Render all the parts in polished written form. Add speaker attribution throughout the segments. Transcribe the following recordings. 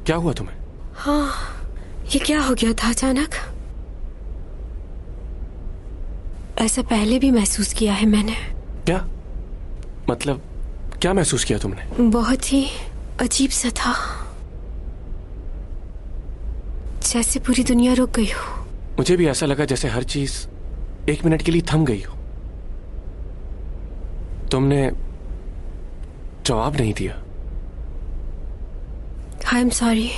Speaker 1: क्या हुआ तुम्हें?
Speaker 2: हाँ, ये क्या हो गया था अचानक? ऐसा पहले भी महसूस किया है मैंने।
Speaker 1: क्या मतलब, क्या महसूस किया तुमने?
Speaker 2: बहुत ही अजीब सा था, जैसे पूरी दुनिया रुक गई हो।
Speaker 1: मुझे भी ऐसा लगा जैसे हर चीज 1 मिनट के लिए थम गई हो। तुमने जवाब नहीं दिया।
Speaker 2: I am sorry.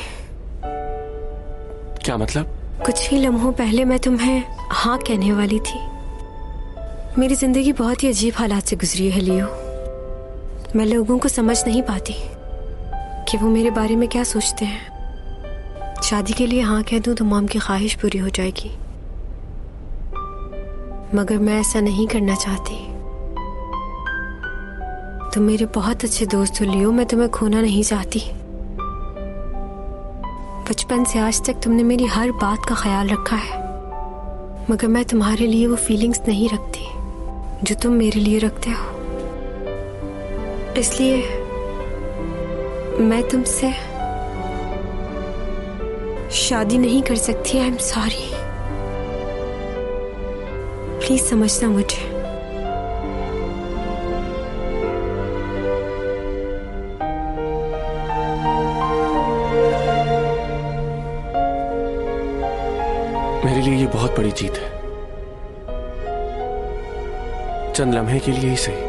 Speaker 1: क्या मतलब?
Speaker 2: कुछ ही लम्हों पहले मैं तुम्हें हाँ कहने वाली थी। मेरी जिंदगी बहुत ही अजीब हालात से गुजरी है लियो। मैं लोगों को समझ नहीं पाती कि वो मेरे बारे में क्या सोचते हैं। शादी के लिए हाँ कह दूं तो मॉम की ख्वाहिश पूरी हो जाएगी, मगर मैं ऐसा नहीं करना चाहती। तुम मेरे बहुत अच्छे दोस्त हो लियो, मैं तुम्हें खोना नहीं चाहती। बचपन से आज तक तुमने मेरी हर बात का ख्याल रखा है, मगर मैं तुम्हारे लिए वो फीलिंग्स नहीं रखती जो तुम मेरे लिए रखते हो। इसलिए मैं तुमसे शादी नहीं कर सकती। आई एम सॉरी, प्लीज समझना मुझे।
Speaker 1: मेरे लिए ये बहुत बड़ी जीत है। चंद लम्हे के लिए ही सही,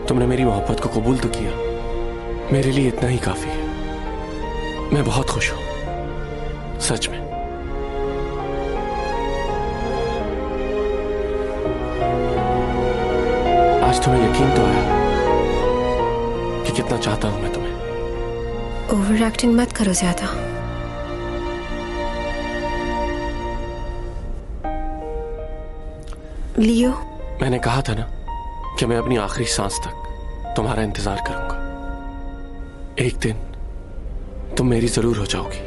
Speaker 1: तुमने मेरी मोहब्बत को कबूल तो किया। मेरे लिए इतना ही काफी है। मैं बहुत खुश हूं, सच में। आज तुम्हें यकीन तो आया कि कितना चाहता हूं मैं तुम्हें।
Speaker 2: ओवर एक्टिंग मत करो ज्यादा। लियो,
Speaker 1: मैंने कहा था ना कि मैं अपनी आखिरी सांस तक तुम्हारा इंतजार करूंगा। एक दिन तुम मेरी जरूर हो जाओगी।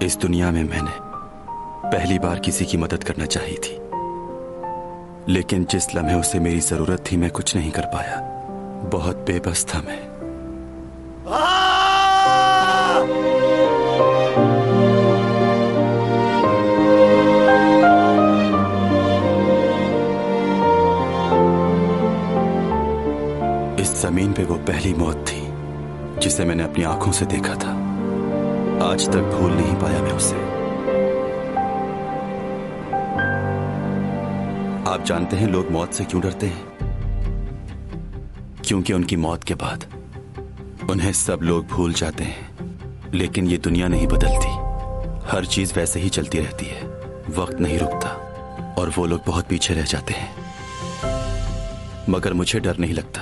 Speaker 3: इस दुनिया में मैंने पहली बार किसी की मदद करना चाही थी, लेकिन जिस लम्हे उसे मेरी जरूरत थी मैं कुछ नहीं कर पाया। बहुत बेबस था मैं। इस जमीन पे वो पहली मौत थी जिसे मैंने अपनी आंखों से देखा था। आज तक भूल नहीं पाया मैं उसे। आप जानते हैं लोग मौत से क्यों डरते हैं? क्योंकि उनकी मौत के बाद उन्हें सब लोग भूल जाते हैं। लेकिन ये दुनिया नहीं बदलती, हर चीज वैसे ही चलती रहती है। वक्त नहीं रुकता और वो लोग बहुत पीछे रह जाते हैं। मगर मुझे डर नहीं लगता,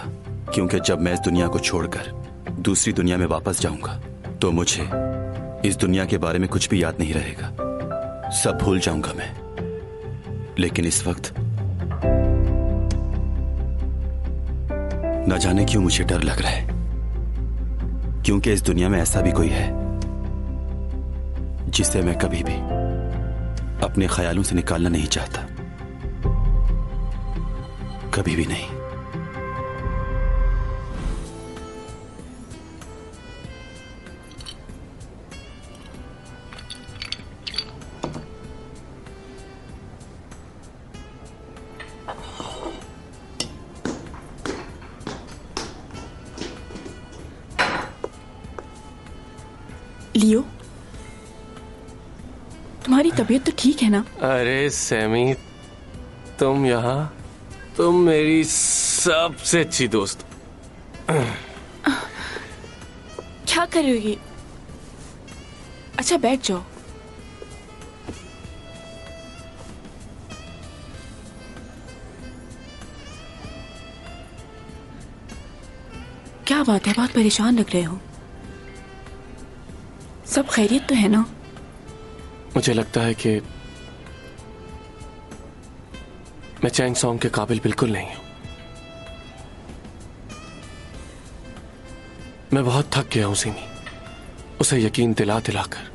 Speaker 3: क्योंकि जब मैं इस दुनिया को छोड़कर दूसरी दुनिया में वापस जाऊंगा तो मुझे इस दुनिया के बारे में कुछ भी याद नहीं रहेगा। सब भूल जाऊंगा मैं। लेकिन इस वक्त न जाने क्यों मुझे डर लग रहा है, क्योंकि इस दुनिया में ऐसा भी कोई है जिसे मैं कभी भी अपने ख्यालों से निकालना नहीं चाहता। कभी भी नहीं।
Speaker 4: लियो, तुम्हारी तबीयत तो ठीक है ना?
Speaker 1: अरे सैमी, तुम यहाँ? तुम मेरी सबसे अच्छी दोस्त।
Speaker 4: क्या कर रही हो ये? अच्छा बैठ जाओ। क्या बात है, बहुत परेशान लग रहे हो। सब खैरियत तो है ना?
Speaker 1: मुझे लगता है कि मैं चैंग सॉन्ग के काबिल बिल्कुल नहीं हूं। मैं बहुत थक गया हूं सिमी, उसे यकीन दिला दिलाकर।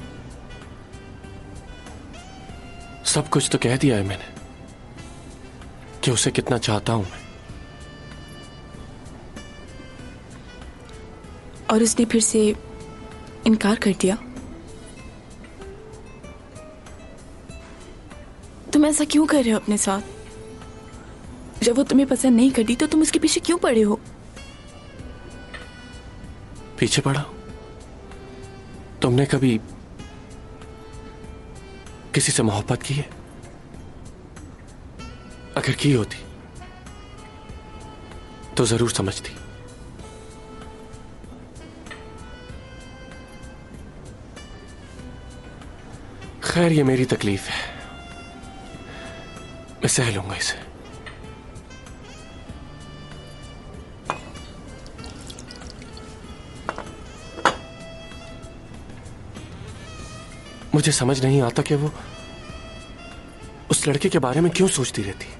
Speaker 1: सब कुछ तो कह दिया है मैंने कि उसे कितना चाहता हूं मैं।
Speaker 4: और उसने फिर से इनकार कर दिया। तुम ऐसा क्यों कर रहे हो अपने साथ? जब वो तुम्हें पसंद नहीं करती तो तुम उसके पीछे क्यों पड़े हो?
Speaker 1: पीछे पड़ा? तुमने कभी किसी से मोहब्बत की है? अगर की होती तो जरूर समझती। खैर, ये मेरी तकलीफ है, मैं सह लूंगा इसे। मुझे समझ नहीं आता कि वो उस लड़के के बारे में क्यों सोचती रहती है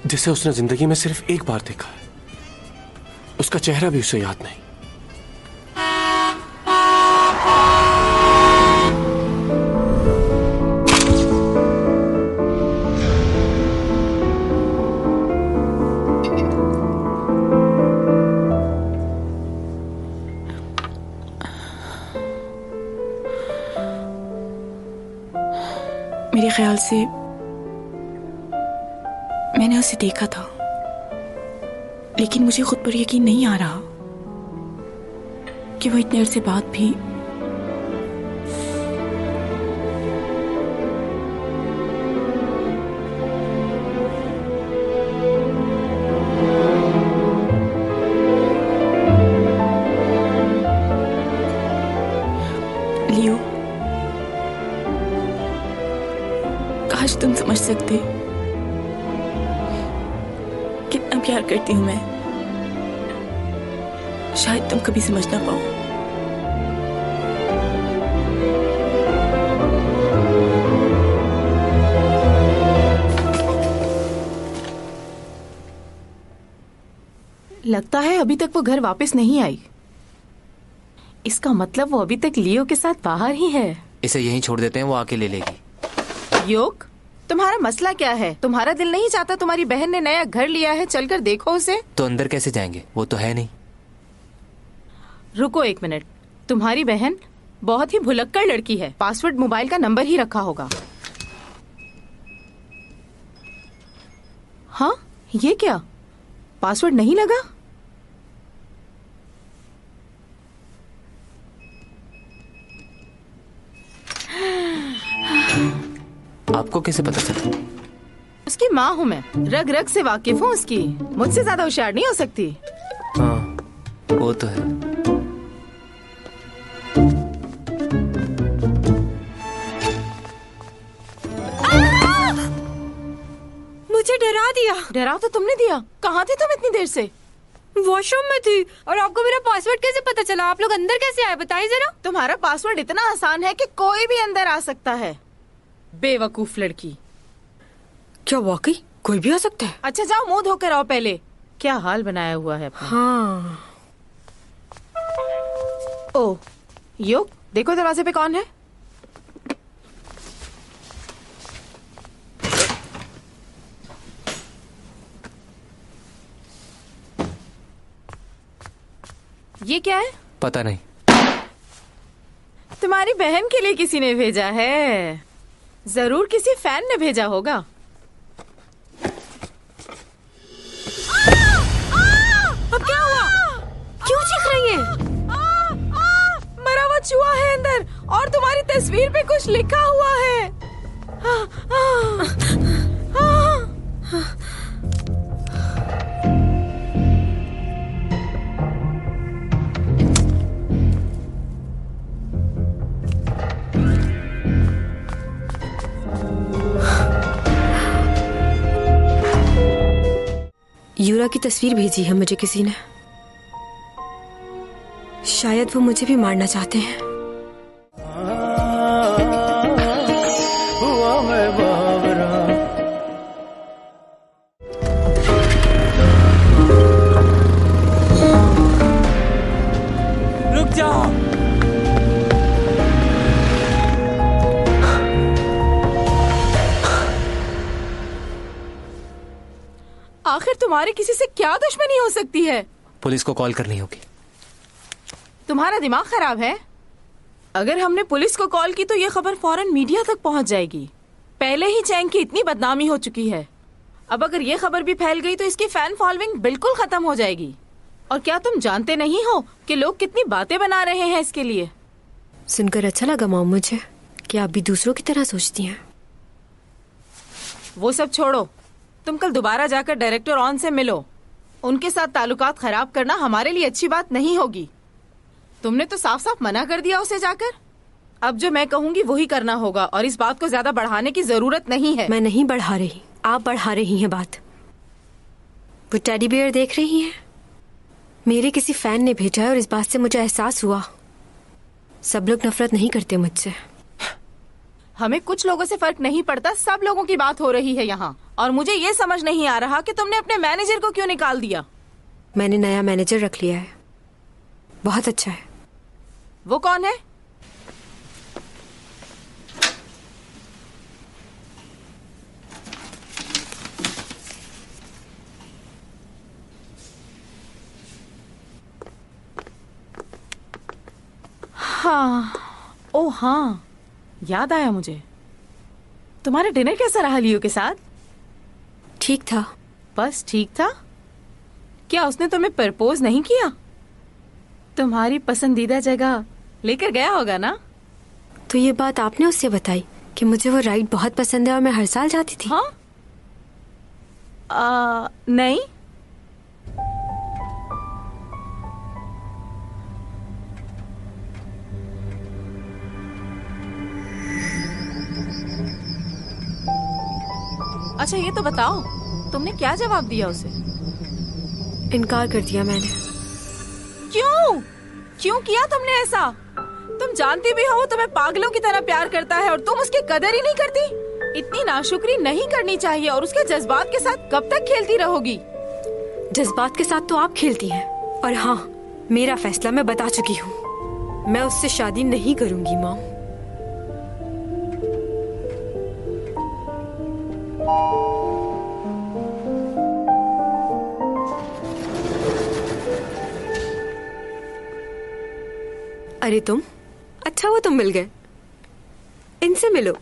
Speaker 1: जिसे उसने जिंदगी में सिर्फ एक बार देखा है। उसका चेहरा भी उसे याद नहीं।
Speaker 4: मेरे ख्याल से मैंने उसे देखा था, लेकिन मुझे खुद पर यकीन नहीं आ रहा कि वो इतने अरसे बाद भी लियो, काश तुम समझ सकते कितना प्यार करती हूं मैं। शायद तुम कभी समझ ना पाओ।
Speaker 5: लगता है अभी तक वो घर वापस नहीं आई। इसका मतलब वो अभी तक लियो के साथ बाहर ही है।
Speaker 6: इसे यहीं छोड़ देते हैं, वो आके ले लेगी।
Speaker 5: योग, तुम्हारा मसला क्या है? तुम्हारा दिल नहीं चाहता तुम्हारी बहन ने नया घर लिया है? चलकर देखो उसे।
Speaker 6: तो अंदर कैसे जाएंगे? वो तो है नहीं।
Speaker 5: रुको एक मिनट, तुम्हारी बहन बहुत ही भुलक्कड़ लड़की है। पासवर्ड मोबाइल का नंबर ही रखा होगा। हाँ, ये क्या? पासवर्ड नहीं लगा?
Speaker 6: आपको कैसे पता चला?
Speaker 5: उसकी माँ हूँ मैं, रग रग से वाकिफ हूँ उसकी। मुझसे ज्यादा होशियार नहीं हो सकती।
Speaker 6: हाँ, वो तो है।
Speaker 2: मुझे डरा दिया।
Speaker 5: डरा तो तुमने दिया। कहाँ थे तुम इतनी देर से?
Speaker 2: वॉशरूम में थी। और आपको मेरा पासवर्ड कैसे पता चला? आप लोग अंदर कैसे आए, बताइए जरा।
Speaker 5: तुम्हारा पासवर्ड इतना आसान है कि कोई भी अंदर आ सकता है। बेवकूफ लड़की।
Speaker 2: क्या वाकई कोई भी आ सकता है?
Speaker 5: अच्छा जाओ, मुंह धोकर आओ पहले। क्या हाल बनाया हुआ है अपना।
Speaker 2: हाँ।
Speaker 5: ओ योग, देखो दरवाजे पे कौन है। ये क्या है?
Speaker 6: पता नहीं।
Speaker 5: तुम्हारी बहन के लिए किसी ने भेजा है। जरूर किसी फैन ने भेजा होगा।
Speaker 2: अब क्या हुआ? क्यों चीख रही है?
Speaker 5: मरा हुआ चूहा है अंदर और तुम्हारी तस्वीर पे कुछ लिखा हुआ है।
Speaker 2: यूरा की तस्वीर भेजी है मुझे किसी ने। शायद वो मुझे भी मारना चाहते हैं।
Speaker 6: रुक जाओ।
Speaker 5: आखिर तुम्हारी किसी से क्या दुश्मनी हो सकती है?
Speaker 6: पुलिस को कॉल करनी होगी।
Speaker 5: तुम्हारा दिमाग खराब है? अगर हमने पुलिस को कॉल की तो ये खबर फौरन मीडिया तक पहुंच जाएगी। पहले ही चैंग की इतनी बदनामी हो चुकी है, अब अगर ये खबर भी फैल गई तो इसकी फैन फॉलोइंग बिल्कुल खत्म हो जाएगी। और क्या तुम जानते नहीं हो कि लोग कितनी बातें बना रहे हैं इसके लिए?
Speaker 2: सुनकर अच्छा लगा मॉम मुझे कि आप भी दूसरों की तरह सोचती हैं।
Speaker 5: वो सब छोड़ो, तुम कल दोबारा जाकर डायरेक्टर ऑन से मिलो। उनके साथ ताल्लुकात खराब करना हमारे लिए अच्छी बात नहीं होगी। तुमने तो साफ साफ मना कर दिया उसे जाकर। अब जो मैं कहूँगी वही करना होगा और इस बात को ज्यादा बढ़ाने की जरूरत नहीं है।
Speaker 2: मैं नहीं बढ़ा रही, आप बढ़ा रही हैं बात। वो टेडी बियर देख रही हैं? मेरे किसी फैन ने भेजा है और इस बात से मुझे एहसास हुआ सब लोग नफरत नहीं करते मुझसे।
Speaker 5: हमें कुछ लोगों से फर्क नहीं पड़ता, सब लोगों की बात हो रही है यहाँ। और मुझे ये समझ नहीं आ रहा कि तुमने अपने मैनेजर को क्यों निकाल दिया।
Speaker 2: मैंने नया मैनेजर रख लिया है, बहुत अच्छा है।
Speaker 5: वो कौन है? हाँ, ओ हाँ, याद आया मुझे। तुम्हारा डिनर कैसा रहा लियो के साथ?
Speaker 2: ठीक था।
Speaker 5: बस ठीक था? क्या उसने तुम्हें प्रपोज नहीं किया? तुम्हारी पसंदीदा जगह लेकर गया होगा ना?
Speaker 2: तो ये बात आपने उससे बताई कि मुझे वो राइड बहुत पसंद है और मैं हर साल जाती थी?
Speaker 5: हाँ? नहीं। अच्छा ये तो बताओ, तुमने क्या जवाब दिया उसे?
Speaker 2: इनकार कर दिया मैंने।
Speaker 5: क्यों? क्यों किया तुमने ऐसा? तुम जानती भी हो वो तुम्हें पागलों की तरह प्यार करता है और तुम उसकी कदर ही नहीं करती। इतनी नाशुक्री नहीं करनी चाहिए और उसके जज्बात के साथ कब तक खेलती रहोगी?
Speaker 2: जज्बात के साथ तो आप खेलती हैं। और हाँ, मेरा फैसला मैं बता चुकी हूँ, मैं उससे शादी नहीं करूंगी मॉम। अरे तुम, अच्छा वो तुम मिल गए। इनसे मिलो,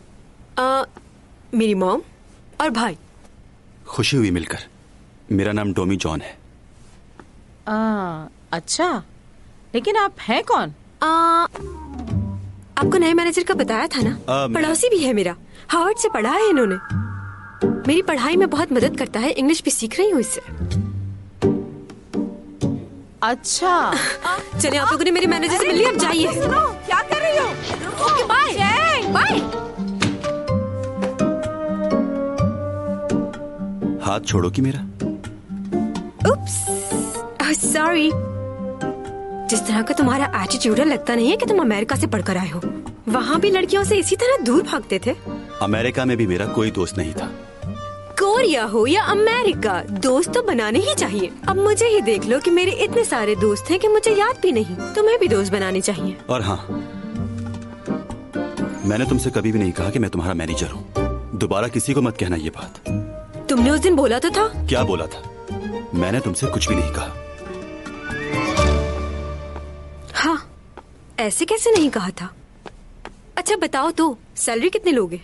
Speaker 2: मेरी मॉम और भाई।
Speaker 3: खुशी हुई मिलकर। मेरा नाम टॉमी जॉन है।
Speaker 5: अच्छा, लेकिन आप हैं कौन?
Speaker 2: आपको नए मैनेजर का बताया था ना? पड़ोसी भी है मेरा, हार्वर्ड से पढ़ा है इन्होंने। मेरी पढ़ाई में बहुत मदद करता है, इंग्लिश भी सीख रही हूँ इससे।
Speaker 5: अच्छा।
Speaker 2: चलिए, आप लोगों ने मेरे मैनेजर से मिल लिया, अब जाइए।
Speaker 5: सुनो, क्या कर रही हो? Okay, bye bye.
Speaker 3: हाथ छोड़ो कि मेरा।
Speaker 2: Oops, sorry. जिस तरह का तुम्हारा एटीट्यूड है, लगता नहीं है कि तुम अमेरिका से पढ़कर आए हो। वहाँ भी लड़कियों से इसी तरह दूर भागते थे।
Speaker 3: अमेरिका में भी मेरा कोई दोस्त नहीं था।
Speaker 2: कोरिया हो या अमेरिका, दोस्त तो बनाने ही चाहिए। अब मुझे ही देख लो कि मेरे इतने सारे दोस्त हैं कि मुझे याद भी नहीं। तुम्हें भी दोस्त बनाने चाहिए।
Speaker 3: और हाँ, मैंने तुमसे कभी भी नहीं कहा कि मैं तुम्हारा मैनेजर हूँ। दोबारा किसी को मत कहना ये बात।
Speaker 2: तुमने उस दिन बोला तो था। क्या
Speaker 3: बोला था? मैंने तुमसे कुछ भी नहीं कहा।
Speaker 2: हाँ, ऐसे कैसे नहीं कहा था? अच्छा बताओ तो, सैलरी कितनी लोगे?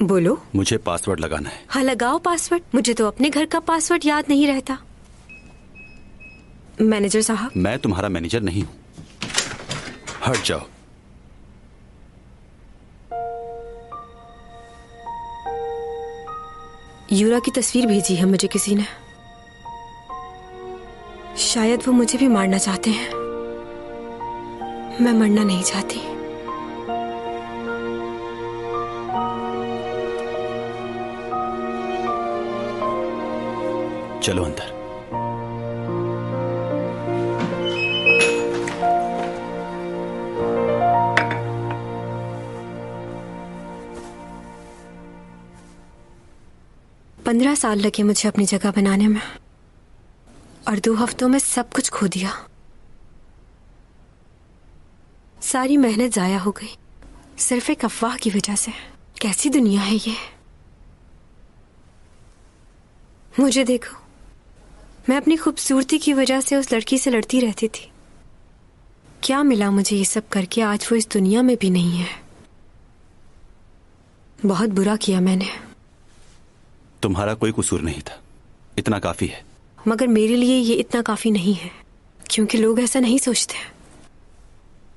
Speaker 2: बोलो।
Speaker 3: मुझे पासवर्ड लगाना है।
Speaker 2: हाँ लगाओ पासवर्ड। मुझे तो अपने घर का पासवर्ड याद नहीं रहता। मैनेजर साहब,
Speaker 3: मैं तुम्हारा मैनेजर नहीं हूँ, हट जाओ।
Speaker 2: यूरा की तस्वीर भेजी है मुझे किसी ने। शायद वो मुझे भी मारना चाहते हैं। मैं मरना नहीं चाहती।
Speaker 3: चलो अंदर।
Speaker 2: 15 साल लगे मुझे अपनी जगह बनाने में, और 2 हफ्तों में सब कुछ खो दिया। सारी मेहनत जाया हो गई सिर्फ एक अफवाह की वजह से। कैसी दुनिया है ये। मुझे देखो, मैं अपनी खूबसूरती की वजह से उस लड़की से लड़ती रहती थी। क्या मिला मुझे ये सब करके? आज वो इस दुनिया में भी नहीं है। बहुत बुरा किया मैंने।
Speaker 3: तुम्हारा कोई कसूर नहीं था, इतना काफी है।
Speaker 2: मगर मेरे लिए ये इतना काफी नहीं है, क्योंकि लोग ऐसा नहीं सोचते।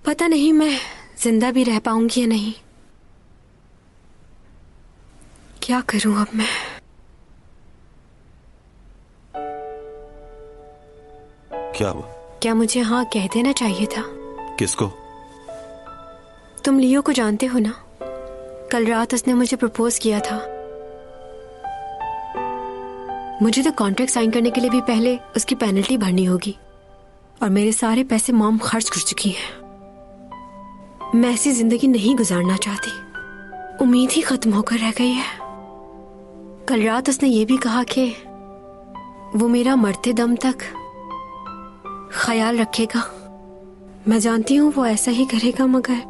Speaker 2: पता नहीं मैं जिंदा भी रह पाऊंगी या नहीं। क्या करूं अब मैं?
Speaker 3: क्या हुआ?
Speaker 2: क्या मुझे हाँ कह देना चाहिए था?
Speaker 3: किसको?
Speaker 2: तुम लियो को जानते हो ना? कल रात उसने मुझे प्रपोज किया था। मुझे तो कॉन्ट्रैक्ट साइन करने के लिए भी पहले उसकी पेनल्टी भरनी होगी, और मेरे सारे पैसे मॉम खर्च कर चुकी है। मैं ऐसी जिंदगी नहीं गुजारना चाहती। उम्मीद ही खत्म होकर रह गई है। कल रात उसने ये भी कहा कि वो मेरा मरते दम तक ख्याल रखेगा। मैं जानती हूँ वो ऐसा ही करेगा, मगर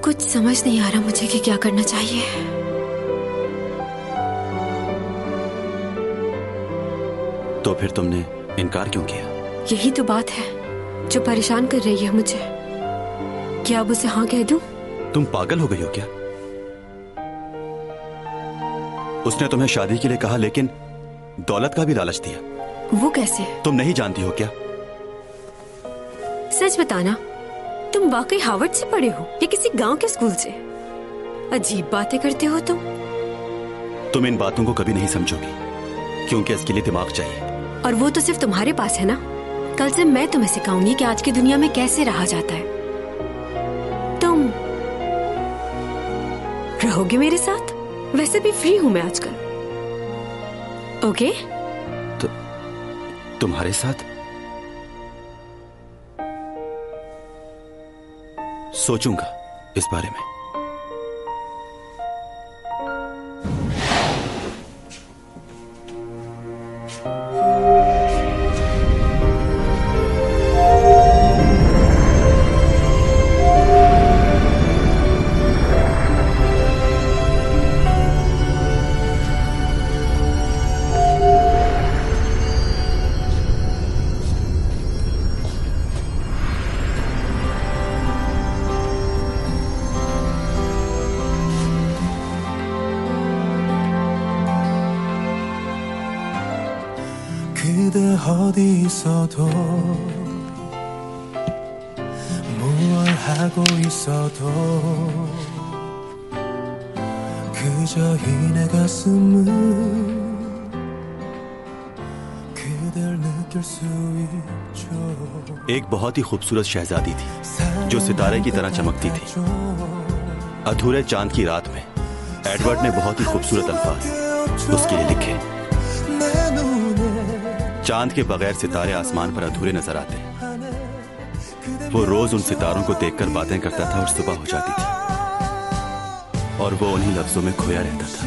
Speaker 2: कुछ समझ नहीं आ रहा मुझे कि क्या करना चाहिए।
Speaker 3: तो फिर तुमने इनकार क्यों किया?
Speaker 2: यही तो बात है जो परेशान कर रही है मुझे। क्या अब उसे हाँ कह दूं?
Speaker 3: तुम पागल हो गई हो क्या? उसने तुम्हें शादी के लिए कहा, लेकिन दौलत का भी लालच दिया।
Speaker 2: वो कैसे?
Speaker 3: तुम नहीं जानती हो क्या?
Speaker 2: सच बताना, तुम वाकई हार्वर्ड से पढ़े हो या किसी गांव के स्कूल से? अजीब बातें करते हो तुम।
Speaker 3: तुम इन बातों को कभी नहीं समझोगी, क्योंकि इसके लिए दिमाग चाहिए।
Speaker 2: और वो तो सिर्फ तुम्हारे पास है ना। कल से मैं तुम्हें सिखाऊंगी कि आज की दुनिया में कैसे रहा जाता है। तुम रहोगे मेरे साथ? वैसे भी फ्री हूं मैं आजकल। ओके?
Speaker 3: तुम्हारे साथ? सोचूंगा इस बारे में।
Speaker 7: 그대 어디 있어도 뭘 하고 있어도 그저 이 내 가슴은 그댈 느낄 수 있죠.
Speaker 3: एक बहुत ही खूबसूरत शहजादी थी जो सितारे की तरह चमकती थी। अधूरे चांद की रात में एडवर्ड ने बहुत ही खूबसूरत अल्फाज उसके लिए लिखे। चांद के बगैर सितारे आसमान पर अधूरे नजर आते हैं। वो रोज उन सितारों को देखकर बातें करता था और सुबह हो जाती थी, और वो उन्हीं लफ्जों में खोया रहता था,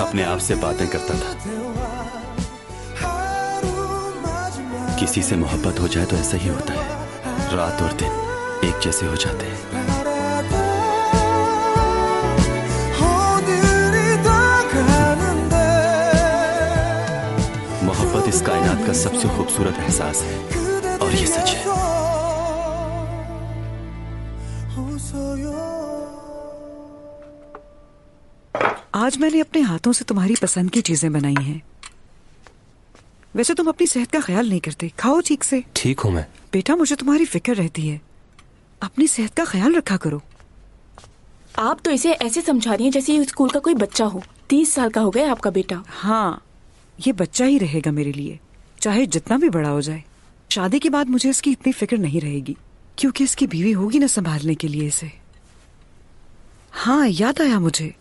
Speaker 3: अपने आप से बातें करता था। किसी से मोहब्बत हो जाए तो ऐसा ही होता है, रात और दिन एक जैसे हो जाते हैं। मोहब्बत इस कायनात का सबसे खूबसूरत एहसास है, और ये सच है।
Speaker 8: आज मैंने अपने हाथों से तुम्हारी पसंद की चीजें बनाई हैं। वैसे तुम अपनी सेहत का ख्याल नहीं करते। खाओ ठीक से।
Speaker 6: ठीक हूं मैं।
Speaker 8: बेटा, मुझे तुम्हारी फिक्र रहती है। अपनी सेहत का ख्याल रखा करो।
Speaker 4: आप तो इसे ऐसे समझा रही हैं जैसे ये स्कूल का कोई बच्चा हो। 30 साल का हो गया आपका बेटा।
Speaker 8: हाँ, ये बच्चा ही रहेगा मेरे लिए, चाहे जितना भी बड़ा हो जाए। शादी के बाद मुझे इसकी इतनी फिक्र नहीं रहेगी, क्योंकि इसकी बीवी होगी ना संभालने के लिए इसे। हाँ, याद आया मुझे,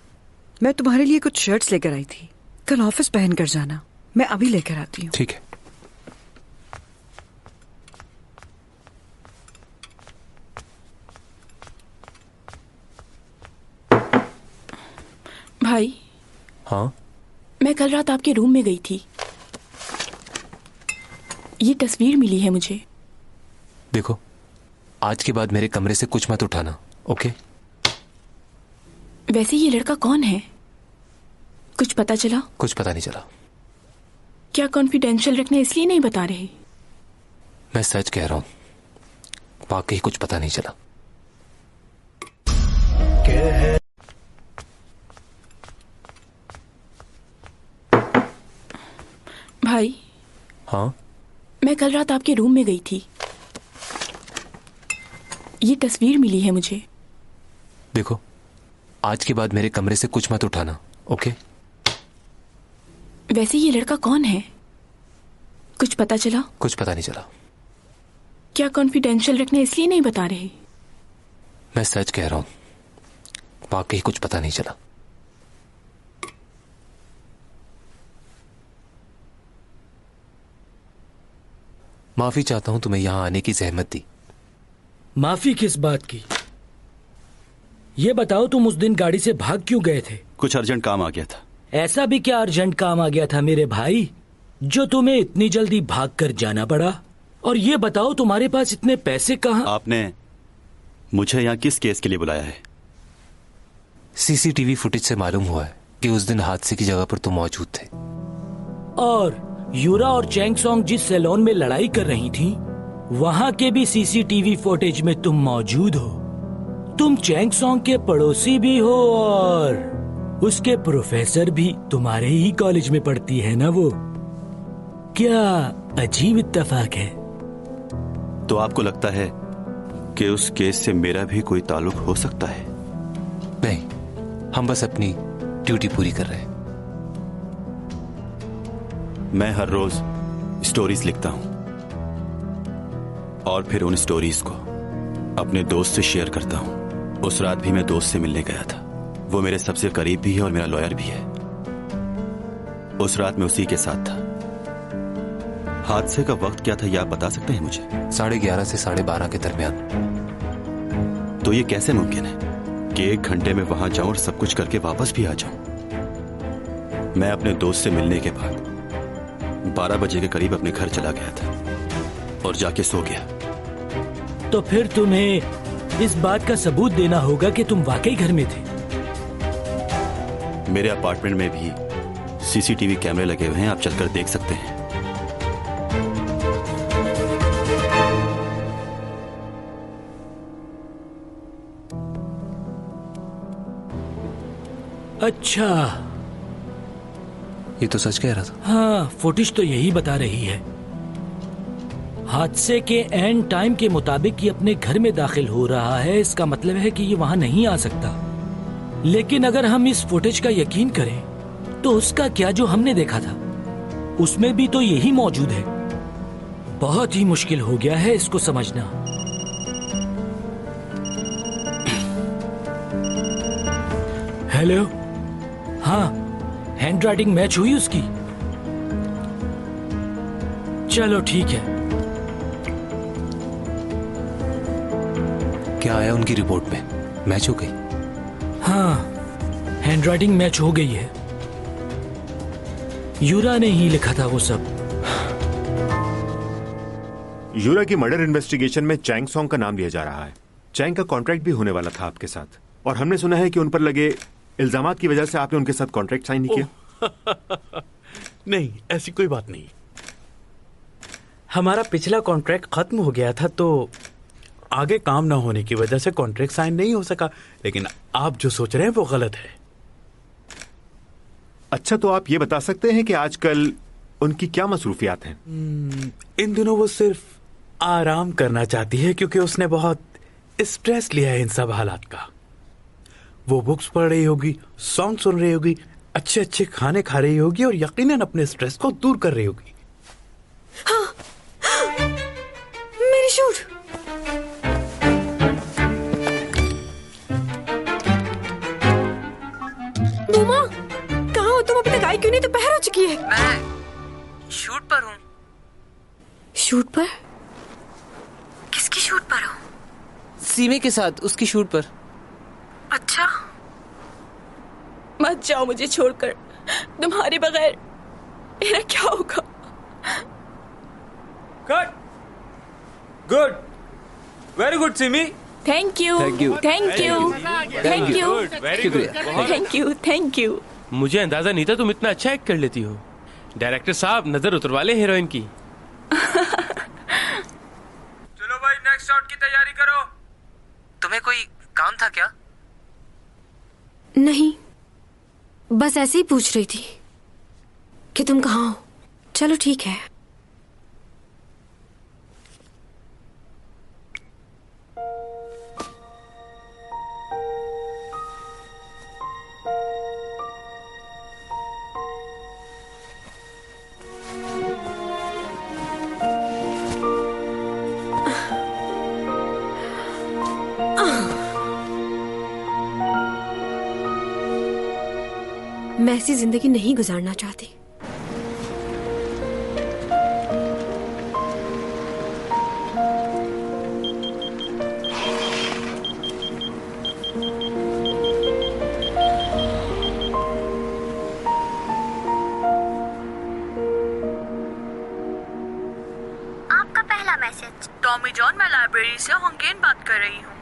Speaker 8: मैं तुम्हारे लिए कुछ शर्ट्स लेकर आई थी। कल ऑफिस पहन कर जाना। मैं अभी लेकर आती हूँ।
Speaker 6: ठीक है।
Speaker 4: भाई,
Speaker 1: हाँ?
Speaker 4: मैं कल रात आपके रूम में गई थी। ये तस्वीर मिली है मुझे।
Speaker 6: देखो, आज के बाद मेरे कमरे से कुछ मत उठाना, ओके?
Speaker 4: वैसे ये लड़का कौन है? कुछ पता चला?
Speaker 6: कुछ पता नहीं चला।
Speaker 4: क्या कॉन्फिडेंशियल रखना इसलिए नहीं बता रहे?
Speaker 6: मैं सच कह रहा हूं, वाकई कुछ पता नहीं चला।
Speaker 4: भाई।
Speaker 6: हाँ?
Speaker 4: मैं कल रात आपके रूम में गई थी। ये तस्वीर मिली है मुझे।
Speaker 6: देखो, आज के बाद मेरे कमरे से कुछ मत उठाना, ओके?
Speaker 4: वैसे ये लड़का कौन है? कुछ पता चला?
Speaker 6: कुछ पता नहीं चला।
Speaker 4: क्या कॉन्फिडेंशियल रखना इसलिए नहीं बता रहे?
Speaker 6: मैं सच कह रहा हूं, वाकई कुछ पता नहीं चला। माफी चाहता हूं तुम्हें यहां आने की जहमत दी।
Speaker 9: माफी किस बात की? ये बताओ, तुम उस दिन गाड़ी से भाग क्यों गए थे?
Speaker 3: कुछ अर्जेंट काम आ गया था।
Speaker 9: ऐसा भी क्या अर्जेंट काम आ गया था मेरे भाई, जो तुम्हें इतनी जल्दी भाग कर जाना पड़ा? और ये बताओ, तुम्हारे पास इतने पैसे कहाँ?
Speaker 3: आपने मुझे यहाँ किस केस के लिए बुलाया है?
Speaker 6: सीसीटीवी फुटेज से मालूम हुआ है कि उस दिन हादसे की जगह पर तुम मौजूद थे।
Speaker 9: और यूरा और चैंग सॉन्ग जिस सैलून में लड़ाई कर रही थी, वहां के भी सीसीटीवी फुटेज में तुम मौजूद हो। तुम चैंग सॉन्ग के पड़ोसी भी हो और उसके प्रोफेसर भी तुम्हारे ही कॉलेज में पढ़ती है ना वो। क्या अजीब इत्तेफाक है।
Speaker 3: तो आपको लगता है कि उस केस से मेरा भी कोई ताल्लुक हो सकता है?
Speaker 6: नहीं, हम बस अपनी ड्यूटी पूरी कर रहे हैं।
Speaker 3: मैं हर रोज स्टोरीज लिखता हूं और फिर उन स्टोरीज को अपने दोस्त से शेयर करता हूं। उस रात भी मैं दोस्त से मिलने गया था। वो मेरे सबसे करीब भी है और मेरा लॉयर भी है। उस रात मैं उसी के साथ था। हादसे का वक्त क्या था, यह आप बता सकते हैं मुझे?
Speaker 6: 11:30 से 12:30 के दरमियान।
Speaker 3: तो ये कैसे मुमकिन है कि 1 घंटे में वहां जाऊं और सब कुछ करके वापस भी आ जाऊं? मैं अपने दोस्त से मिलने के बाद 12 बजे के करीब अपने घर चला गया था और जाके सो गया।
Speaker 9: तो फिर तुम्हें इस बात का सबूत देना होगा कि तुम वाकई घर में थे।
Speaker 3: मेरे अपार्टमेंट में भी सीसीटीवी कैमरे लगे हुए हैं, आप चलकर देख सकते हैं।
Speaker 9: अच्छा,
Speaker 6: ये तो सच कह रहा था।
Speaker 9: हाँ, फुटेज तो यही बता रही है। हादसे के एंड टाइम के मुताबिक ये अपने घर में दाखिल हो रहा है। इसका मतलब है कि ये वहां नहीं आ सकता। लेकिन अगर हम इस फुटेज का यकीन करें तो उसका क्या, जो हमने देखा था उसमें भी तो यही मौजूद है। बहुत ही मुश्किल हो गया है इसको समझना। हेलो, हाँ, हैंड राइटिंग मैच हुई उसकी? चलो ठीक है।
Speaker 6: क्या आया उनकी रिपोर्ट में? मैच हो गई?
Speaker 9: हाँ, हैंड राइटिंग मैच हो गई है। यूरा ने ही लिखा था वो सब।
Speaker 10: यूरा की मर्डर इन्वेस्टिगेशन में चैंग सॉन्ग का नाम लिया जा रहा है। चैंग का कॉन्ट्रैक्ट भी होने वाला था आपके साथ, और हमने सुना है कि उन पर लगे इल्जामात की वजह से आपने उनके साथ कॉन्ट्रैक्ट साइन नहीं किया।
Speaker 11: नहीं, ऐसी कोई बात नहीं। हमारा पिछला कॉन्ट्रैक्ट खत्म हो गया था, तो आगे काम ना होने की वजह से कॉन्ट्रैक्ट साइन नहीं हो सका। लेकिन आप जो सोच रहे हैं वो गलत है।
Speaker 10: अच्छा, तो आप ये बता सकते हैं कि आजकल उनकी क्या मसरूफियात हैं?
Speaker 11: इन दिनों वो सिर्फ आराम करना चाहती है, क्योंकि उसने बहुत स्ट्रेस लिया है इन सब हालात का। वो बुक्स पढ़ रही होगी, सॉन्ग सुन रही होगी, अच्छे अच्छे खाने खा रही होगी और यकीनन अपने स्ट्रेस को दूर कर रही होगी।
Speaker 2: हाँ, मेरी शूट। उमा, कहाँ हो तुम? अभी तक आई क्यों नहीं? दोपहर हो चुकी है।
Speaker 12: मैं शूट पर हूँ।
Speaker 2: शूट पर?
Speaker 12: किसकी शूट पर हो?
Speaker 6: सीमे के साथ, उसकी शूट पर।
Speaker 12: अच्छा,
Speaker 4: मत जाओ मुझे छोड़कर। तुम्हारे बगैर मेरा क्या होगा?
Speaker 6: Good, good, very good Simi.
Speaker 4: Thank you, thank you, thank you, thank you, thank you, thank you.
Speaker 1: मुझे अंदाजा नहीं था तुम इतना अच्छा एक्ट कर लेती हो। डायरेक्टर साहब नजर उतरवा ले हीरोइन की।
Speaker 6: चलो भाई नेक्स्ट शॉट की तैयारी करो।
Speaker 12: तुम्हें कोई काम था क्या?
Speaker 2: नहीं, बस ऐसे ही पूछ रही थी कि तुम कहाँ हो। चलो ठीक है। मैं ऐसी जिंदगी नहीं गुजारना चाहती।
Speaker 12: आपका पहला मैसेज। टॉमी जॉन, मैं लाइब्रेरी से होंगेन बात कर रही हूँ।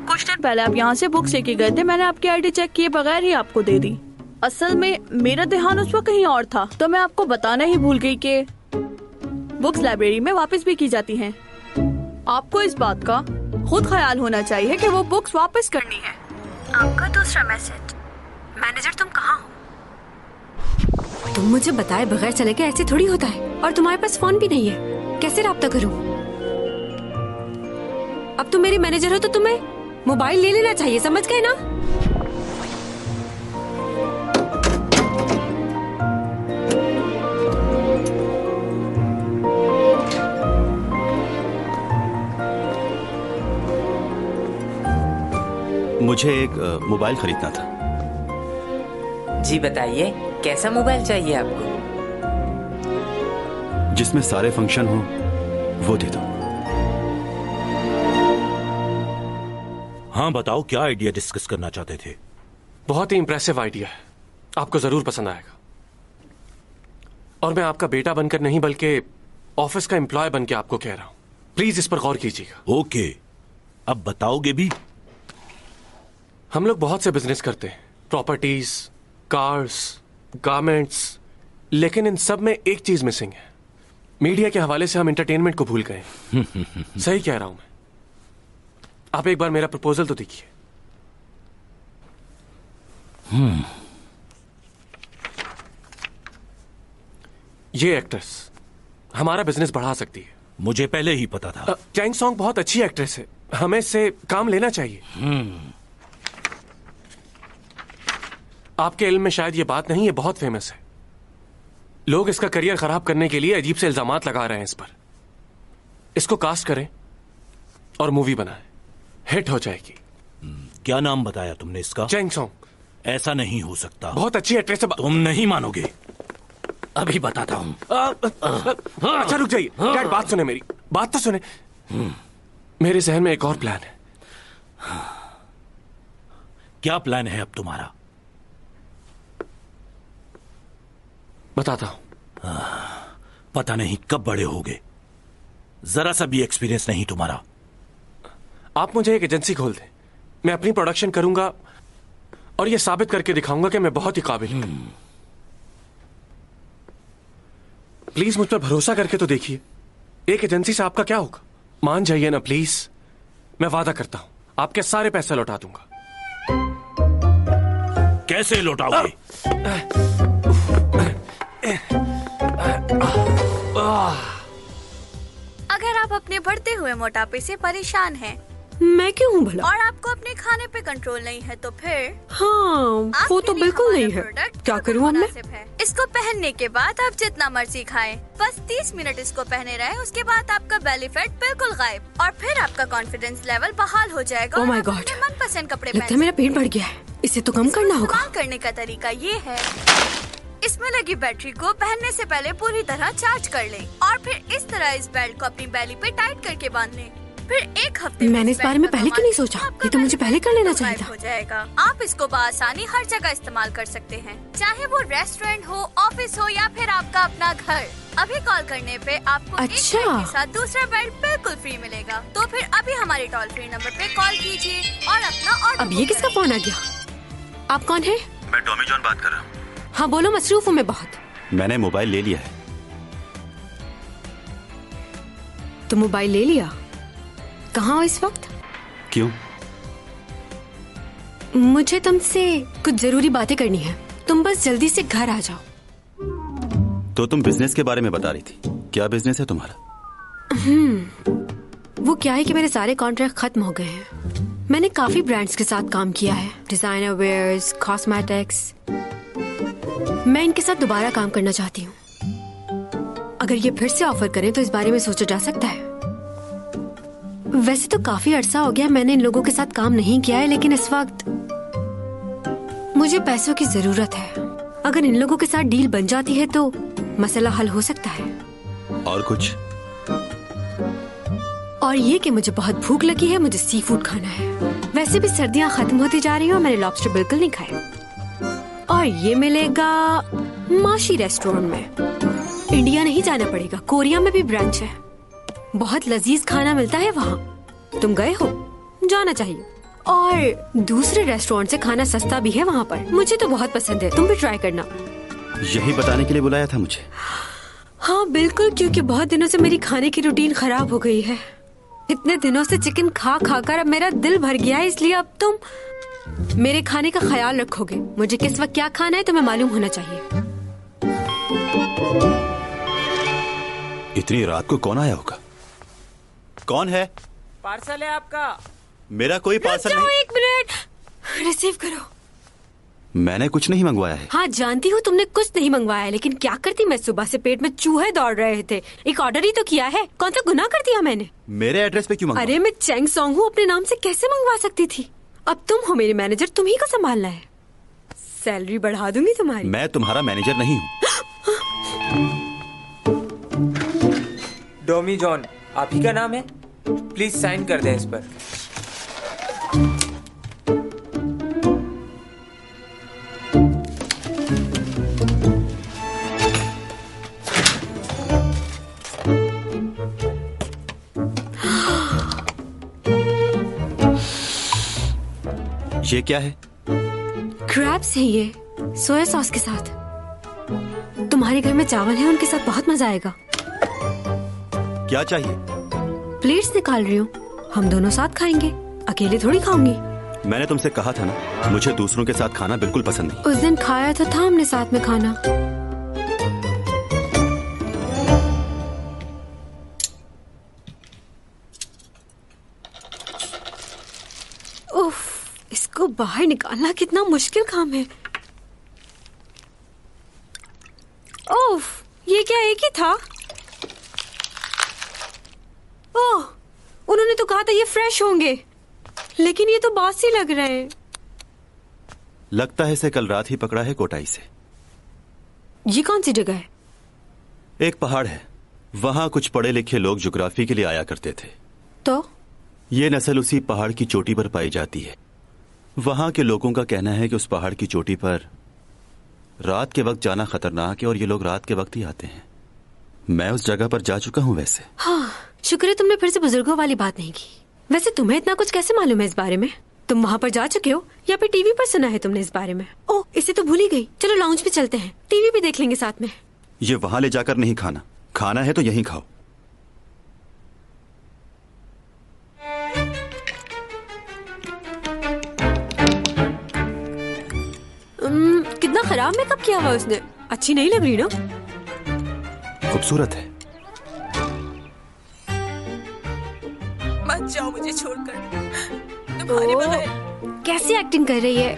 Speaker 4: कुछ दिन पहले आप यहाँ से बुक्स लेके गए थे। मैंने आपकी आईडी चेक किए बगैर ही आपको दे दी। असल में मेरा ध्यान उस वक्त कहीं और था, तो मैं आपको बताना ही भूल गई कि बुक्स लाइब्रेरी में वापस भी की जाती हैं। आपको इस बात का खुद ख्याल होना चाहिए कि वो बुक्स वापस करनी है।
Speaker 12: आपका दूसरा मैसेज। मैनेजर, तुम कहाँ हो?
Speaker 2: तुम मुझे बताए बगैर चले गए, ऐसे थोड़ी होता है। और तुम्हारे पास फोन भी नहीं है, कैसे राब्ता करूं? अब तुम मेरे मैनेजर हो तो तुम्हें मोबाइल ले लेना चाहिए, समझ गए ना?
Speaker 3: मुझे एक मोबाइल खरीदना था।
Speaker 12: जी बताइए, कैसा मोबाइल चाहिए आपको?
Speaker 3: जिसमें सारे फंक्शन हो वो दे दो।
Speaker 9: हाँ बताओ, क्या आइडिया डिस्कस करना चाहते थे?
Speaker 1: बहुत ही इंप्रेसिव आइडिया है, आपको जरूर पसंद आएगा। और मैं आपका बेटा बनकर नहीं बल्कि ऑफिस का एम्प्लॉय बन के आपको कह रहा हूं, प्लीज इस पर गौर कीजिएगा।
Speaker 9: ओके, अब बताओगे भी?
Speaker 1: हम लोग बहुत से बिजनेस करते हैं, प्रॉपर्टीज, कार्स, गारमेंट्स, लेकिन इन सब में एक चीज मिसिंग है। मीडिया के हवाले से हम एंटरटेनमेंट को भूल गए। सही कह रहा हूं मैं। आप एक बार मेरा प्रपोजल तो देखिए। ये एक्ट्रेस हमारा बिजनेस बढ़ा सकती है।
Speaker 9: मुझे पहले ही पता था।
Speaker 1: चैंग सॉन्ग बहुत अच्छी एक्ट्रेस है, हमें इससे काम लेना चाहिए। आपके इल्म में शायद ये बात नहीं है, बहुत फेमस है। लोग इसका करियर खराब करने के लिए अजीब से इल्जामात लगा रहे हैं इस पर। इसको कास्ट करें और मूवी बनाएं, हिट हो जाएगी।
Speaker 9: क्या नाम बताया तुमने इसका?
Speaker 1: Chang Song.
Speaker 9: ऐसा नहीं हो सकता।
Speaker 1: बहुत अच्छी एक्ट्रेस है।
Speaker 9: तुम नहीं मानोगे, अभी बताता हूँ।
Speaker 1: अच्छा रुक जाइए डैड, बात सुने, मेरी बात तो सुने। मेरे जहन में एक और प्लान है।
Speaker 9: क्या प्लान है अब तुम्हारा?
Speaker 1: बताता हूं।
Speaker 9: पता नहीं कब बड़े होगे, जरा सा भी एक्सपीरियंस नहीं तुम्हारा।
Speaker 1: आप मुझे एक एजेंसी खोल दें, मैं अपनी प्रोडक्शन करूंगा और ये साबित करके दिखाऊंगा कि मैं बहुत ही काबिल हूं। प्लीज मुझ पर भरोसा करके तो देखिए। एक एजेंसी से आपका क्या होगा? मान जाइए ना प्लीज। मैं वादा करता हूं आपके सारे पैसे लौटा दूंगा।
Speaker 9: कैसे लौटाओगे?
Speaker 12: अगर आप अपने बढ़ते हुए मोटापे से परेशान हैं,
Speaker 2: मैं क्यों हूँ भला?
Speaker 12: और आपको अपने खाने पे कंट्रोल नहीं है तो फिर
Speaker 2: हाँ, वो तो बिल्कुल नहीं है। क्या करूँ अब मैं?
Speaker 12: इसको पहनने के बाद आप जितना मर्जी खाएं, बस 30 मिनट इसको पहने रहें, उसके बाद आपका बेली फैट बिल्कुल गायब और फिर आपका कॉन्फिडेंस लेवल बहाल हो जाएगा।
Speaker 2: Oh my God!
Speaker 12: मनपसंद कपड़े
Speaker 2: लगता है मेरा पेट बढ़ गया है, इसे तो कम करना होगा।
Speaker 12: इस्तेमाल करने का तरीका ये है, इसमें लगी बैटरी को पहनने से पहले पूरी तरह चार्ज कर लें और फिर इस तरह इस बेल्ट को अपनी बेली पे टाइट करके बांध लें। फिर एक हफ्ते
Speaker 2: मैंने इस बारे में पहले क्यों नहीं सोचा? ये तो मुझे पहले कर लेना चाहिए था।
Speaker 12: हो जाएगा। आप इसको बआसानी हर जगह इस्तेमाल कर सकते हैं, चाहे वो रेस्टोरेंट हो, ऑफिस हो या फिर आपका अपना घर। अभी कॉल करने पे आपको एक बेड के साथ दूसरा बेड बिल्कुल फ्री मिलेगा। तो फिर अभी हमारे टोल फ्री नंबर पे कॉल कीजिए और अपना ऑर्डर।
Speaker 2: अब ये किसका फोन आ गया? आप कौन है?
Speaker 3: मैं टॉमी जॉन बात कर रहा हूँ।
Speaker 2: हाँ बोलो, मसरूफ हूँ मैं बहुत।
Speaker 3: मैंने मोबाइल ले लिया है।
Speaker 2: तो मोबाइल ले लिया? कहाँ हो इस वक्त?
Speaker 3: क्यों?
Speaker 2: मुझे तुमसे कुछ जरूरी बातें करनी है। तुम बस जल्दी से घर आ जाओ।
Speaker 3: तो तुम बिजनेस के बारे में बता रही थी, क्या बिजनेस है तुम्हारा?
Speaker 2: वो क्या है कि मेरे सारे कॉन्ट्रैक्ट खत्म हो गए हैं। मैंने काफी ब्रांड्स के साथ काम किया है, डिजाइनर वेयर्स, कॉस्मेटिक्स। मैं इनके साथ दोबारा काम करना चाहती हूँ। अगर ये फिर से ऑफर करें तो इस बारे में सोचा जा सकता है। वैसे तो काफी अरसा हो गया मैंने इन लोगों के साथ काम नहीं किया है, लेकिन इस वक्त मुझे पैसों की जरूरत है। अगर इन लोगों के साथ डील बन जाती है तो मसला हल हो सकता है।
Speaker 3: और कुछ?
Speaker 2: और ये कि मुझे बहुत भूख लगी है, मुझे सी फूड खाना है। वैसे भी सर्दियां खत्म होती जा रही हैं और मैंने लॉबस्टर बिल्कुल नहीं खाया। और ये मिलेगा माशी रेस्टोरेंट में। इंडिया नहीं जाना पड़ेगा, कोरिया में भी ब्रांच है। बहुत लजीज खाना मिलता है वहाँ। तुम गए हो? जाना चाहिए। और दूसरे रेस्टोरेंट से खाना सस्ता भी है वहाँ पर। मुझे तो बहुत पसंद है, तुम भी ट्राई करना।
Speaker 3: यही बताने के लिए बुलाया था मुझे?
Speaker 2: हाँ बिल्कुल, क्योंकि बहुत दिनों से मेरी खाने की रूटीन खराब हो गई है। इतने दिनों से चिकन खा खा कर अब मेरा दिल भर गया है, इसलिए अब तुम मेरे खाने का ख्याल रखोगे। मुझे किस वक्त क्या खाना है तुम्हें मालूम होना चाहिए।
Speaker 3: इतनी रात को कौन आया होगा? कौन है?
Speaker 13: पार्सल है आपका।
Speaker 3: मेरा कोई पार्सल नहीं।
Speaker 2: एक मिनट, रिसीव करो।
Speaker 3: मैंने कुछ नहीं मंगवाया है।
Speaker 2: हाँ जानती हूँ तुमने कुछ नहीं मंगवाया है, लेकिन क्या करती मैं? सुबह से पेट में चूहे दौड़ रहे थे। एक ऑर्डर ही तो किया है, कौन सा गुनाह कर दिया मैंने?
Speaker 3: मेरे एड्रेस पे क्यों मंगवा?
Speaker 2: अरे मैं चैंग सॉन्ग हूँ, अपने नाम से कैसे मंगवा सकती थी? अब तुम हो मेरे मैनेजर, तुम ही को संभालना है। सैलरी बढ़ा दूंगी तुम्हारी।
Speaker 3: मैं तुम्हारा मैनेजर नहीं हूँ।
Speaker 13: टॉमी जॉन आप ही का नाम है? प्लीज साइन कर दें इस पर।
Speaker 3: ये क्या है?
Speaker 2: क्रैब्स है ये, सोया सॉस के साथ। तुम्हारे घर में चावल है, उनके साथ बहुत मजा आएगा।
Speaker 3: क्या चाहिए?
Speaker 2: प्लेट्स निकाल रही हूँ, हम दोनों साथ खाएंगे, अकेले थोड़ी खाऊंगी।
Speaker 3: मैंने तुमसे कहा था ना, मुझे दूसरों के साथ खाना बिल्कुल पसंद नहीं।
Speaker 2: उस दिन खाया तो था हमने साथ में खाना। उफ, इसको बाहर निकालना कितना मुश्किल काम है। उफ, ये क्या एक ही था? ओह, उन्होंने तो कहा था ये फ्रेश होंगे, लेकिन ये तो बासी लग रहे हैं।
Speaker 3: लगता है इसे कल रात ही पकड़ा है कोटाई से।
Speaker 2: ये कौन सी जगह है?
Speaker 3: एक पहाड़ है, वहां कुछ पढ़े लिखे लोग ज्योग्राफी के लिए आया करते थे।
Speaker 2: तो
Speaker 3: ये नस्ल उसी पहाड़ की चोटी पर पाई जाती है। वहां के लोगों का कहना है कि उस पहाड़ की चोटी पर रात के वक्त जाना खतरनाक है और ये लोग रात के वक्त ही आते हैं। मैं उस जगह पर जा चुका हूँ वैसे।
Speaker 2: हाँ, शुक्र है तुमने फिर से बुजुर्गों वाली बात नहीं की। वैसे तुम्हें इतना कुछ कैसे मालूम है इस बारे में? तुम वहाँ पर जा चुके हो या फिर टीवी पर सुना है तुमने इस बारे में? ओह, इसे तो भूल ही गई। चलो लाउंज पे चलते हैं, टीवी भी देख लेंगे साथ में।
Speaker 3: ये वहां ले जाकर नहीं खाना, खाना है तो यहीं खाओ।
Speaker 2: कितना खराब मेकअप किया हुआ उसने, अच्छी नहीं लग रही ना?
Speaker 3: खूबसूरत है।
Speaker 5: मत जाओ मुझे छोड़कर, तुम्हारे बगैर।
Speaker 2: कैसी एक्टिंग कर रही है,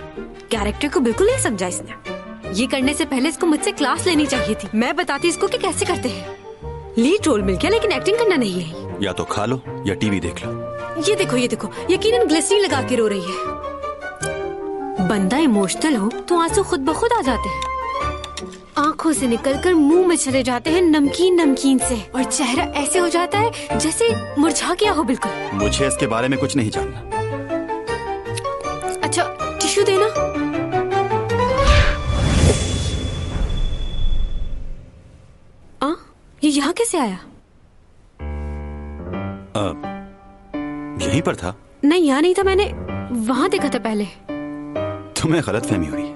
Speaker 2: कैरेक्टर को बिल्कुल नहीं समझा इसने। ये करने से पहले इसको मुझसे क्लास लेनी चाहिए थी। मैं बताती इसको कि कैसे करते हैं। लीड रोल मिल गया लेकिन एक्टिंग करना नहीं है।
Speaker 3: या तो खा लो या टीवी देख लो।
Speaker 2: ये देखो, ये देखो, यकीनन ग्लिसरीन लगा के रो रही है। बंदा इमोशनल हो तो आंसू खुद ब खुद आ जाते हैं। आंखों से निकलकर मुंह में चले जाते हैं नमकीन नमकीन से, और चेहरा ऐसे हो जाता है जैसे मुरझा गया हो बिल्कुल।
Speaker 3: मुझे इसके बारे में कुछ नहीं जानना।
Speaker 2: अच्छा टिश्यू देना। ये यहाँ कैसे आया?
Speaker 3: यहीं पर था।
Speaker 2: नहीं यहाँ नहीं था, मैंने वहां देखा था पहले।
Speaker 3: तुम्हें गलतफहमी हो रही है।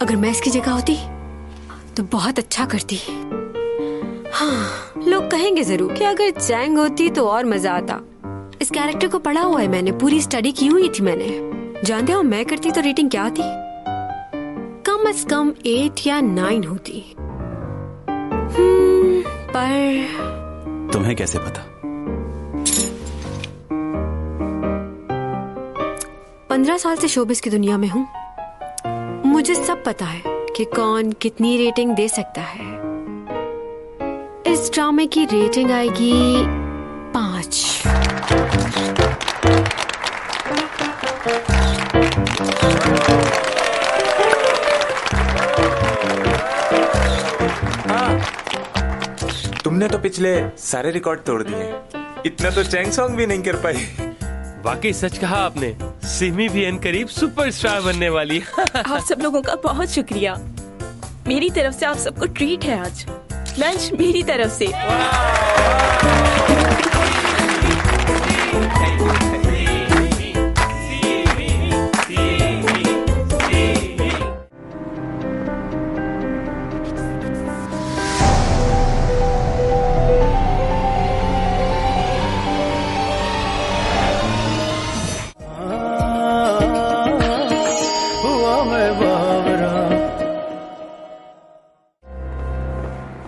Speaker 2: अगर मैं इसकी जगह होती तो बहुत अच्छा करती। हाँ, लोग कहेंगे जरूर कि अगर चैंग होती तो और मजा आता। इस कैरेक्टर को पढ़ा हुआ है मैंने, पूरी स्टडी की हुई थी मैंने। जानते हो मैं करती तो रेटिंग क्या आती? कम से कम 8 या 9 होती। पर
Speaker 3: तुम्हें कैसे पता?
Speaker 2: 15 साल से शोबिस की दुनिया में हूँ। मुझे सब पता है कि कौन कितनी रेटिंग दे सकता है। इस ड्रामे की रेटिंग आएगी 5।
Speaker 13: तुमने तो पिछले सारे रिकॉर्ड तोड़ दिए, इतना तो चैंग सॉन्ग भी नहीं कर पाई।
Speaker 14: वाकई सच कहा आपने, सिमी भी अनकरीब सुपरस्टार बनने वाली।
Speaker 5: आप सब लोगों का बहुत शुक्रिया। मेरी तरफ से आप सबको ट्रीट है आज। लंच मेरी तरफ से।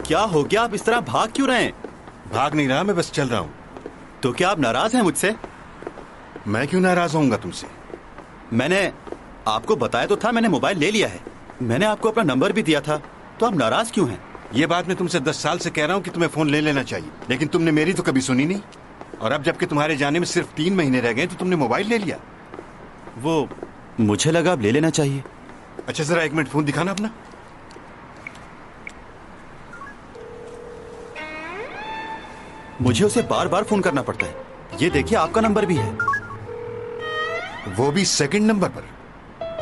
Speaker 3: क्या हो गया? आप इस तरह भाग क्यों रहे हैं?
Speaker 15: भाग नहीं रहा, मैं बस चल रहा हूँ।
Speaker 3: तो क्या आप नाराज हैं मुझसे?
Speaker 15: मैं क्यों नाराज होऊंगा तुमसे?
Speaker 3: मैंने आपको बताया तो था, मैंने मोबाइल ले लिया है। मैंने आपको अपना नंबर भी दिया था, तो आप नाराज क्यों हैं?
Speaker 15: ये बात मैं तुमसे 10 साल से कह रहा हूँ कि तुम्हें फोन ले लेना चाहिए, लेकिन तुमने मेरी तो कभी सुनी नहीं। और अब जबकि तुम्हारे जाने में सिर्फ 3 महीने रह गए तो तुमने मोबाइल ले लिया।
Speaker 3: वो मुझे लगा अब ले लेना चाहिए।
Speaker 15: अच्छा जरा 1 मिनट फोन दिखाना अपना।
Speaker 3: मुझे उसे बार बार फोन करना पड़ता है। ये देखिए आपका नंबर भी है।
Speaker 15: वो भी सेकंड नंबर पर।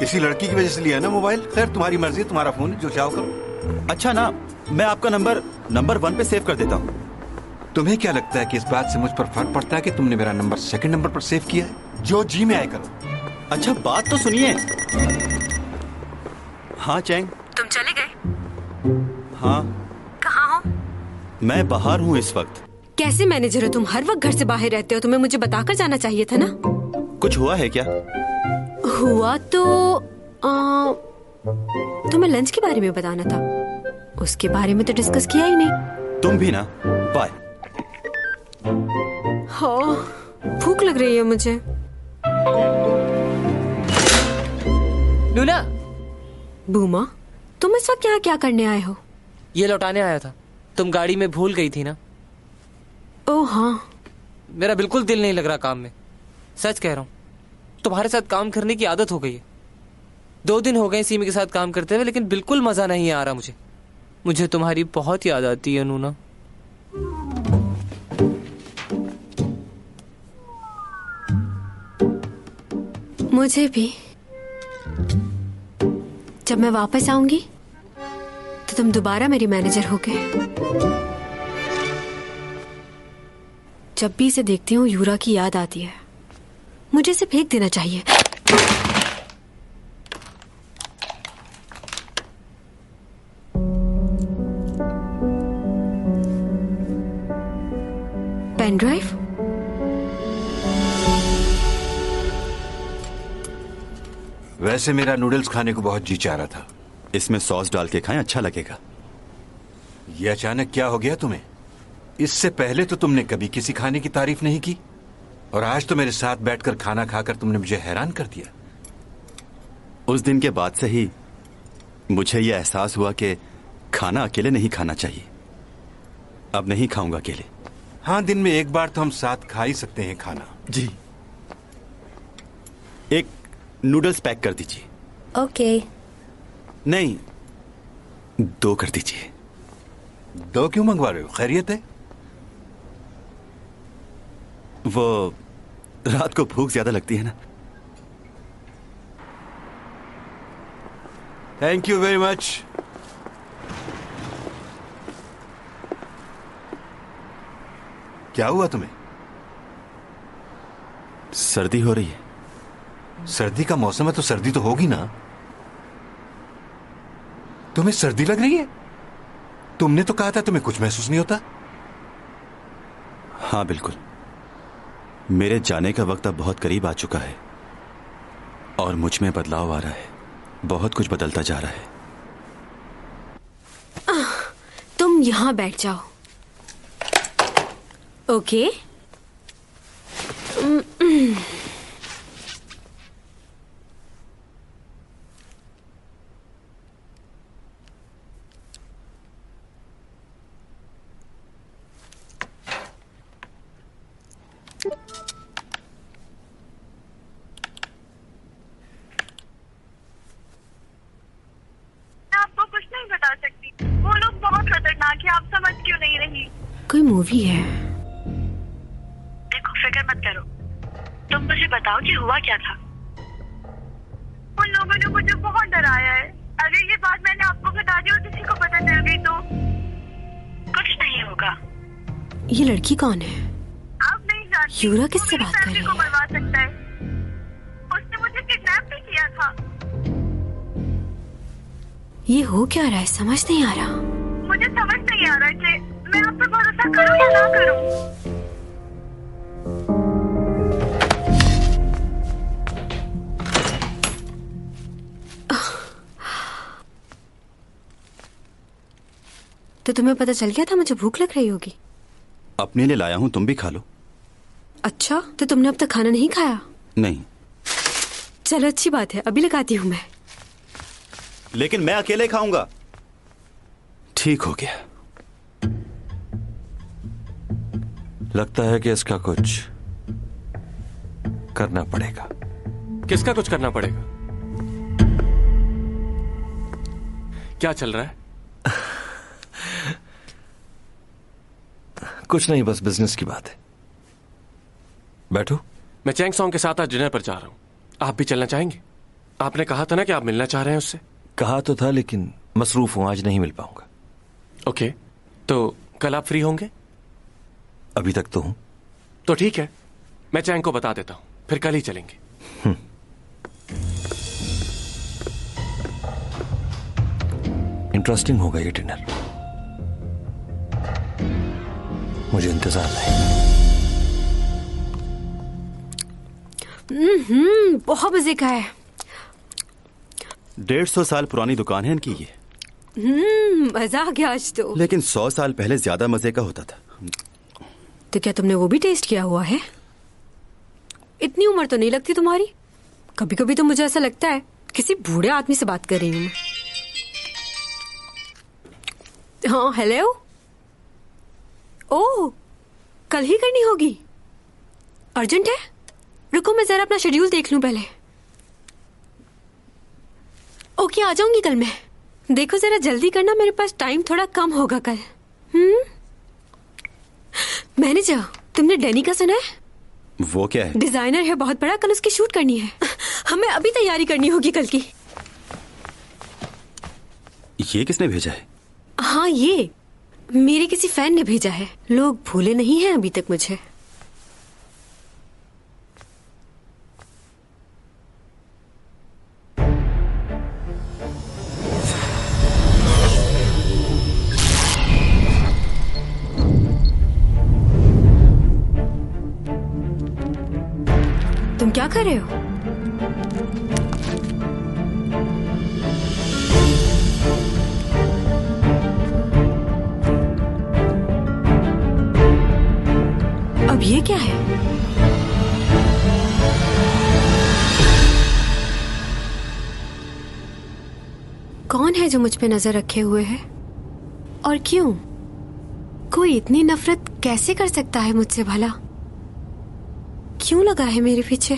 Speaker 15: इसी लड़की की वजह से लिया ना मोबाइल। खैर तुम्हारी मर्जी, तुम्हारा फोन है, जो चाहो करो।
Speaker 3: अच्छा ना, मैं आपका नंबर 1 पे सेव कर देता हूँ।
Speaker 15: तुम्हें क्या लगता है कि इस बात से मुझ पर फर्क पड़ता है कि तुमने मेरा नंबर सेकंड नंबर पर सेव किया है? जो जी में आए करो।
Speaker 3: अच्छा बात तो सुनिए। हाँ चैंग,
Speaker 2: तुम चले गए?
Speaker 3: हाँ।
Speaker 2: कहाँ हो?
Speaker 3: मैं बाहर हूँ इस वक्त।
Speaker 2: कैसे मैनेजर हो तुम? हर वक्त घर से बाहर रहते हो, तुम्हें मुझे बताकर जाना चाहिए था ना।
Speaker 3: कुछ हुआ है क्या?
Speaker 2: हुआ तो तुम्हें लंच के बारे में बताना था, उसके बारे में तो डिस्कस किया ही नहीं।
Speaker 3: तुम भी ना। बाय।
Speaker 2: हाँ, भूख लग रही है मुझे।
Speaker 13: लूना।
Speaker 2: बूमा, तुम इस वक्त यहाँ क्या करने आए हो?
Speaker 13: ये लौटाने आया था। तुम गाड़ी में भूल गई थी ना।
Speaker 2: ओह हाँ।
Speaker 13: मेरा बिल्कुल दिल नहीं लग रहा काम में, सच कह रहा हूँ। तुम्हारे साथ काम करने की आदत हो गई है। 2 दिन हो गए सीमी के साथ काम करते हुए, लेकिन बिल्कुल मजा नहीं आ रहा मुझे तुम्हारी बहुत याद आती है नूना।
Speaker 2: मुझे भी। जब मैं वापस आऊंगी तो तुम दोबारा मेरी मैनेजर होगे। जब भी इसे देखती हूँ यूरा की याद आती है। मुझे इसे फेंक देना चाहिए। Pen drive?
Speaker 15: वैसे मेरा नूडल्स खाने को बहुत जी चाह रहा था।
Speaker 3: इसमें सॉस डाल के खाएं, अच्छा लगेगा।
Speaker 15: ये अचानक क्या हो गया तुम्हें? इससे पहले तो तुमने कभी किसी खाने की तारीफ नहीं की, और आज तो मेरे साथ बैठकर खाना खाकर तुमने मुझे हैरान कर दिया।
Speaker 3: उस दिन के बाद से ही मुझे यह एहसास हुआ कि खाना अकेले नहीं खाना चाहिए। अब नहीं खाऊंगा अकेले।
Speaker 15: हाँ, दिन में 1 बार तो हम साथ खा ही सकते हैं खाना।
Speaker 3: जी। नूडल्स पैक कर दीजिए।
Speaker 2: ओके।
Speaker 3: नहीं, 2 कर दीजिए।
Speaker 15: 2 क्यों मंगवा रहे हो? खैरियत है?
Speaker 3: वो रात को भूख ज्यादा लगती है ना।
Speaker 15: Thank you very much. क्या हुआ तुम्हें?
Speaker 3: सर्दी हो रही है।
Speaker 15: सर्दी का मौसम है तो सर्दी तो होगी ना। तुम्हें सर्दी लग रही है? तुमने तो कहा था तुम्हें कुछ महसूस नहीं होता।
Speaker 3: हाँ बिल्कुल, मेरे जाने का वक्त अब बहुत करीब आ चुका है और मुझ में बदलाव आ रहा है। बहुत कुछ बदलता जा रहा है।
Speaker 2: तुम यहां बैठ जाओ। ओके। कोई मूवी है।
Speaker 16: देखो फिक्र मत करो, तुम मुझे बताओ कि हुआ क्या था। उन लोगों ने मुझे बहुत डराया है। अगर ये बात मैंने आपको बता दी और किसी को पता चल गई तो कुछ नहीं होगा।
Speaker 2: ये लड़की कौन है?
Speaker 16: आप नहीं जानती।
Speaker 2: यूरा किससे बात कर रही है?
Speaker 16: मरवा सकता है। उसने मुझे किडनैप भी किया था।
Speaker 2: ये हो क्या रहा है? समझ नहीं आ रहा।
Speaker 16: मुझे समझ नहीं आ रहा कि मैं आप पे भरोसा करूं या ना करूं। तो तुम्हें पता चल गया था मुझे भूख लग रही होगी?
Speaker 3: अपने लिए लाया हूं, तुम भी खा लो।
Speaker 2: अच्छा, तो तुमने अब तक खाना नहीं खाया?
Speaker 3: नहीं।
Speaker 2: चलो अच्छी बात है, अभी लगाती हूं मैं।
Speaker 3: लेकिन मैं अकेले खाऊंगा। ठीक हो गया।
Speaker 15: लगता है कि इसका कुछ करना पड़ेगा।
Speaker 1: किसका कुछ करना पड़ेगा? क्या चल रहा है?
Speaker 15: कुछ नहीं, बस बिजनेस की बात है। बैठो।
Speaker 1: मैं चैंग सॉन्ग के साथ आज डिनर पर जा रहा हूं। आप भी चलना चाहेंगे? आपने कहा था ना कि आप मिलना चाह रहे हैं उससे।
Speaker 15: कहा तो था, लेकिन मसरूफ हूं, आज नहीं मिल पाऊंगा।
Speaker 1: ओके, तो कल आप फ्री होंगे?
Speaker 15: अभी तक तो हूं।
Speaker 1: तो ठीक है, मैं चैंग को बता देता हूं, फिर कल ही चलेंगे।
Speaker 15: इंटरेस्टिंग होगा ये डिनर। मुझे इंतजार है।
Speaker 2: बहुत मजे का है।
Speaker 3: 150 साल पुरानी दुकान है इनकी ये।
Speaker 2: मजा आ गया आज तो।
Speaker 3: लेकिन 100 साल पहले ज्यादा मजे का होता था।
Speaker 2: तो क्या तुमने वो भी टेस्ट किया हुआ है? इतनी उम्र तो नहीं लगती तुम्हारी। कभी कभी तो मुझे ऐसा लगता है किसी बूढ़े आदमी से बात कर रही हूं मैं। हाँ, हेलो। ओह, कल ही करनी होगी? अर्जेंट है? रुको मैं जरा अपना शेड्यूल देख लूं पहले। ओके, आ जाऊंगी कल मैं। देखो जरा जल्दी करना, मेरे पास टाइम थोड़ा कम होगा कल। मैनेजर, तुमने डैनी का सुना है?
Speaker 3: वो क्या है?
Speaker 2: डिजाइनर है बहुत बड़ा, कल उसकी शूट करनी है। हमें अभी तैयारी करनी होगी कल की।
Speaker 3: ये किसने भेजा है?
Speaker 2: हाँ, ये मेरे किसी फैन ने भेजा है। लोग भूले नहीं हैं अभी तक मुझे। तुम क्या कर रहे हो? अब ये क्या है? कौन है जो मुझ पे नजर रखे हुए है? और क्यों? कोई इतनी नफरत कैसे कर सकता है मुझसे भला? क्यों लगा है मेरे पीछे?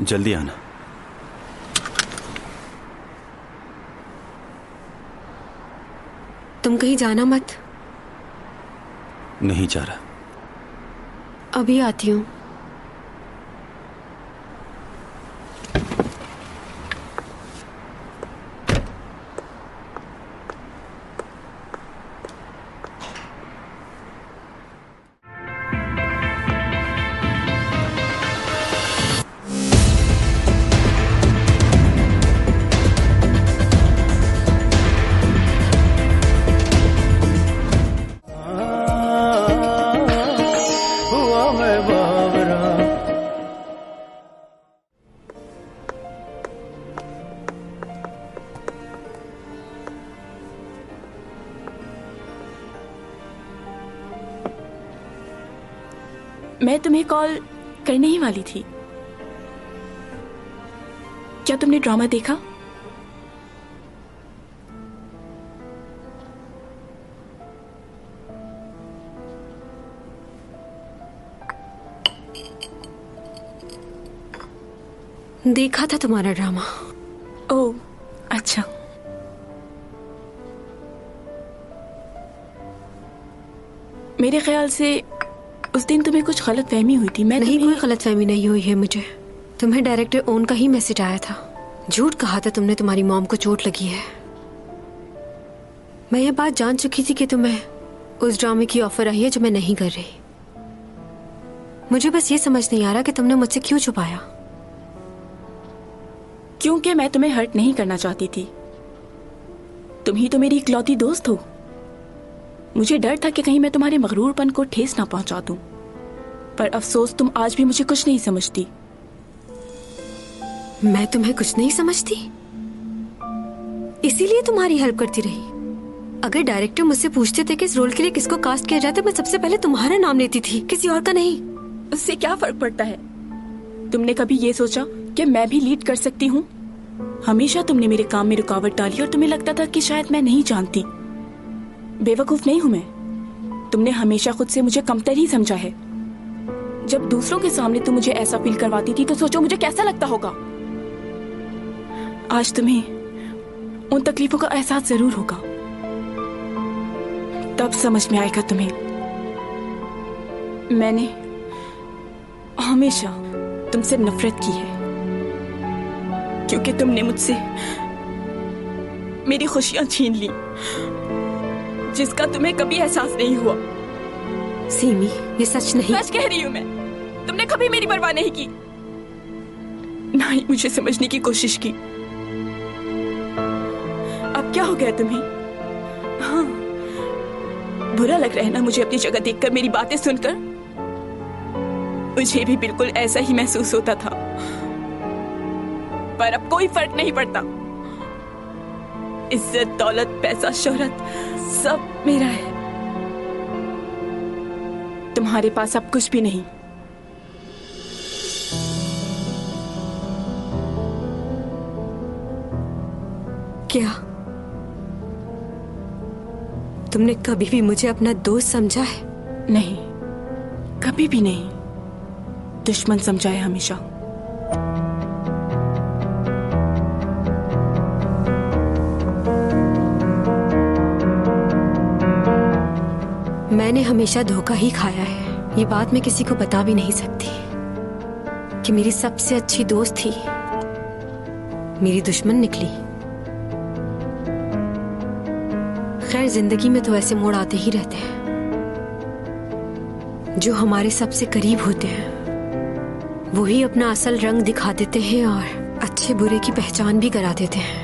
Speaker 3: जल्दी आना।
Speaker 2: तुम कहीं जाना मत।
Speaker 3: नहीं जा रहा।
Speaker 2: अभी आती हूँ।
Speaker 17: मैं तुम्हें कॉल करने ही वाली थी। क्या तुमने ड्रामा देखा?
Speaker 2: देखा था तुम्हारा ड्रामा।
Speaker 17: ओह, अच्छा। मेरे ख्याल से उस दिन तुम्हें कुछ गलत फहमी हुई थी। मैं
Speaker 2: नहीं, कोई गलत फहमी नहीं हुई है मुझे। तुम्हें डायरेक्टर ओन का ही मैसेज आया था। झूठ कहा था तुमने तुम्हारी मॉम को चोट लगी है। मैं ये बात जान चुकी थी कि तुम्हें उस ड्रामे की ऑफर आई है जो मैं नहीं कर रही। मुझे बस ये समझ नहीं आ रहा कि तुमने मुझसे क्यों छुपाया।
Speaker 17: क्योंकि मैं तुम्हें हर्ट नहीं करना चाहती थी। तुम ही तो मेरी इकलौती दोस्त हो। मुझे डर था कि कहीं मैं तुम्हारे मगरूरपन को ठेस ना पहुंचा दूं। पर अफसोस तुम आज भी मुझे कुछ नहीं समझती।
Speaker 2: मैं तुम्हें कुछ नहीं समझती, इसीलिए तुम्हारी हेल्प करती रही। अगर डायरेक्टर मुझसे पूछते थे कि इस रोल के लिए किसको कास्ट किया जाए तो मैं सबसे पहले तुम्हारा नाम लेती थी, किसी और का नहीं।
Speaker 17: उससे क्या फर्क पड़ता है? तुमने कभी ये सोचा कि मैं भी लीड कर सकती हूँ? हमेशा तुमने मेरे काम में रुकावट डाली और तुम्हें लगता था कि शायद मैं नहीं जानती। बेवकूफ नहीं हूं मैं। तुमने हमेशा खुद से मुझे कमतर ही समझा है। जब दूसरों के सामने तुम मुझे ऐसा फील करवाती थी तो सोचो मुझे कैसा लगता होगा। आज तुम्हें उन तकलीफों का एहसास जरूर होगा। तब समझ में आएगा तुम्हें। मैंने हमेशा तुमसे नफरत की है क्योंकि तुमने मुझसे मेरी खुशियां छीन ली जिसका तुम्हें कभी एहसास नहीं हुआ।
Speaker 2: सीमी, ये सच नहीं।
Speaker 17: सच कह रही हूं मैं। तुमने कभी मेरी परवाह नहीं की, ना ही मुझे समझने की कोशिश की। अब क्या हो गया तुम्हें? हाँ, बुरा लग रहा है ना मुझे अपनी जगह देखकर, मेरी बातें सुनकर? मुझे भी बिल्कुल ऐसा ही महसूस होता था, पर अब कोई फर्क नहीं पड़ता। इज्जत, दौलत, पैसा, शोहरत सब मेरा है। तुम्हारे पास अब कुछ भी नहीं।
Speaker 2: क्या तुमने कभी भी मुझे अपना दोस्त समझा है?
Speaker 17: नहीं, कभी भी नहीं। दुश्मन समझा है हमेशा।
Speaker 2: मैंने हमेशा धोखा ही खाया है। ये बात मैं किसी को बता भी नहीं सकती कि मेरी सबसे अच्छी दोस्त थी मेरी दुश्मन निकली। खैर, जिंदगी में तो ऐसे मोड़ आते ही रहते हैं। जो हमारे सबसे करीब होते हैं वही अपना असल रंग दिखा देते हैं और अच्छे बुरे की पहचान भी करा देते हैं।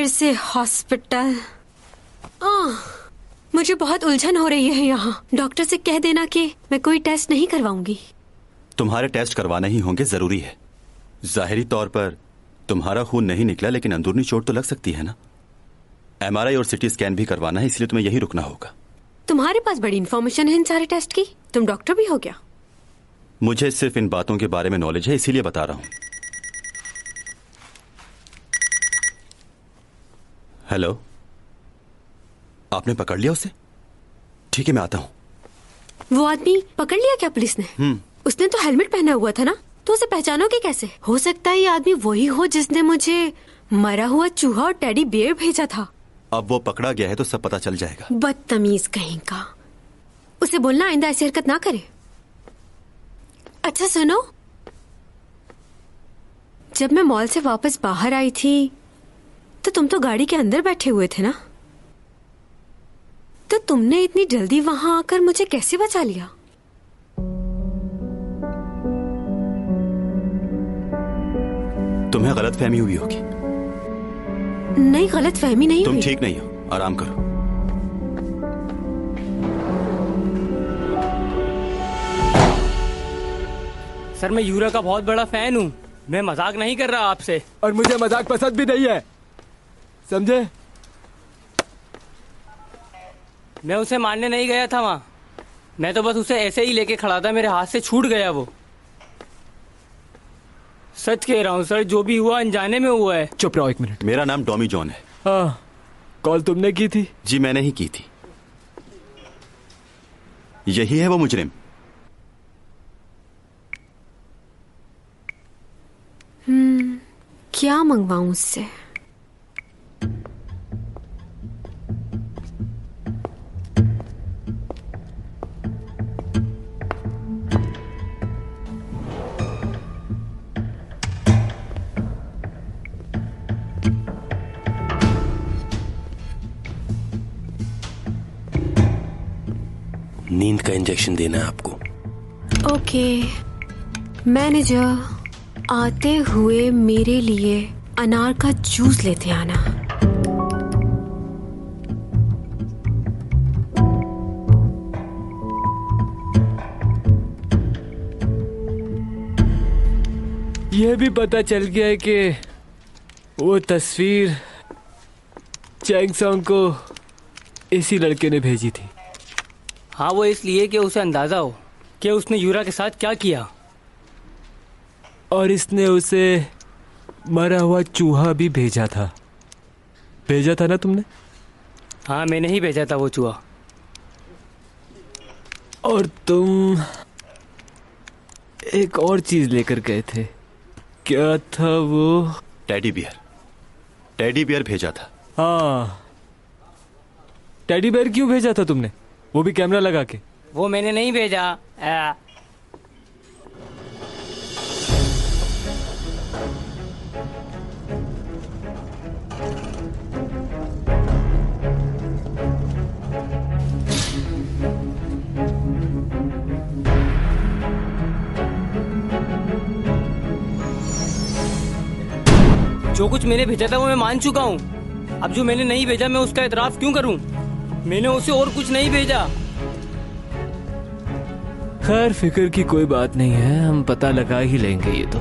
Speaker 2: फिर से हॉस्पिटल। मुझे बहुत उलझन हो रही है यहाँ। डॉक्टर से कह देना कि मैं कोई टेस्ट नहीं करवाऊंगी।
Speaker 3: तुम्हारे टेस्ट करवाना ही होंगे, जरूरी है। जाहिरी तौर पर तुम्हारा खून नहीं निकला, लेकिन अंदरूनी चोट तो लग सकती है ना। MRI और CT स्कैन भी करवाना है, इसलिए तुम्हें यही रुकना होगा।
Speaker 2: तुम्हारे पास बड़ी इन्फॉर्मेशन है इन सारे टेस्ट की। तुम डॉक्टर भी हो क्या?
Speaker 3: मुझे सिर्फ इन बातों के बारे में नॉलेज है, इसीलिए बता रहा हूं। हेलो, आपने पकड़ लिया उसे? ठीक है, मैं आता हूं।
Speaker 2: वो आदमी पकड़ लिया क्या पुलिस ने? उसने तो हेलमेट पहना हुआ था ना, तो उसे पहचानोगे कैसे? हो सकता है ये आदमी वही हो जिसने मुझे मरा हुआ चूहा और टेडी बियर भेजा था।
Speaker 3: अब वो पकड़ा गया है तो सब पता चल जाएगा।
Speaker 2: बदतमीज कहीं का। उसे बोलना आइंदा ऐसी हरकत ना करे। अच्छा सुनो, जब मैं मॉल से वापस बाहर आई थी तो तुम तो गाड़ी के अंदर बैठे हुए थे ना, तो तुमने इतनी जल्दी वहां आकर मुझे कैसे बचा लिया?
Speaker 3: तुम्हें गलतफहमी हुई होगी।
Speaker 2: नहीं, गलतफहमी नहीं
Speaker 3: तुम
Speaker 2: हुई।
Speaker 3: ठीक नहीं हो, आराम करो।
Speaker 18: सर, मैं यूरा का बहुत बड़ा फैन हूँ। मैं मजाक नहीं कर रहा आपसे।
Speaker 19: और मुझे मजाक पसंद भी नहीं है, समझे?
Speaker 18: मैं उसे मारने नहीं गया था वहाँ। मैं तो बस उसे ऐसे ही लेके खड़ा था, मेरे हाथ से छूट गया वो। सच कह रहा हूँ सर, जो भी हुआ अनजाने में हुआ है।
Speaker 19: चुप रहो एक मिनट।
Speaker 3: मेरा नाम टॉमी जॉन है।
Speaker 19: हाँ, कॉल तुमने की थी?
Speaker 3: जी मैंने ही की थी। यही है वो मुजरिम।
Speaker 2: क्या मंगवाऊं उससे?
Speaker 20: नींद का इंजेक्शन देना है आपको।
Speaker 2: ओके मैनेजर, आते हुए मेरे लिए अनार का जूस लेते आना।
Speaker 19: यह भी पता चल गया है कि वो तस्वीर चैंग सॉन्ग को इसी लड़के ने भेजी थी।
Speaker 18: हाँ, वो इसलिए कि उसे अंदाजा हो कि उसने यूरा के साथ क्या किया।
Speaker 19: और इसने उसे मरा हुआ चूहा भी भेजा था। भेजा था ना तुमने?
Speaker 18: हाँ, मैंने ही भेजा था वो चूहा।
Speaker 19: और तुम एक और चीज लेकर गए थे। क्या था वो?
Speaker 3: Teddy bear. टेडी बियर भेजा था।
Speaker 19: हाँ, टेडी बियर क्यों भेजा था तुमने? वो भी कैमरा लगा के?
Speaker 18: वो मैंने नहीं भेजा। जो कुछ मैंने भेजा था वो मैं मान चुका हूँ। अब जो मैंने नहीं भेजा मैं उसका एतराफ क्यों करूँ? मैंने उसे और कुछ नहीं भेजा।
Speaker 19: खैर, फिक्र की कोई बात नहीं है, हम पता लगा ही लेंगे ये तो।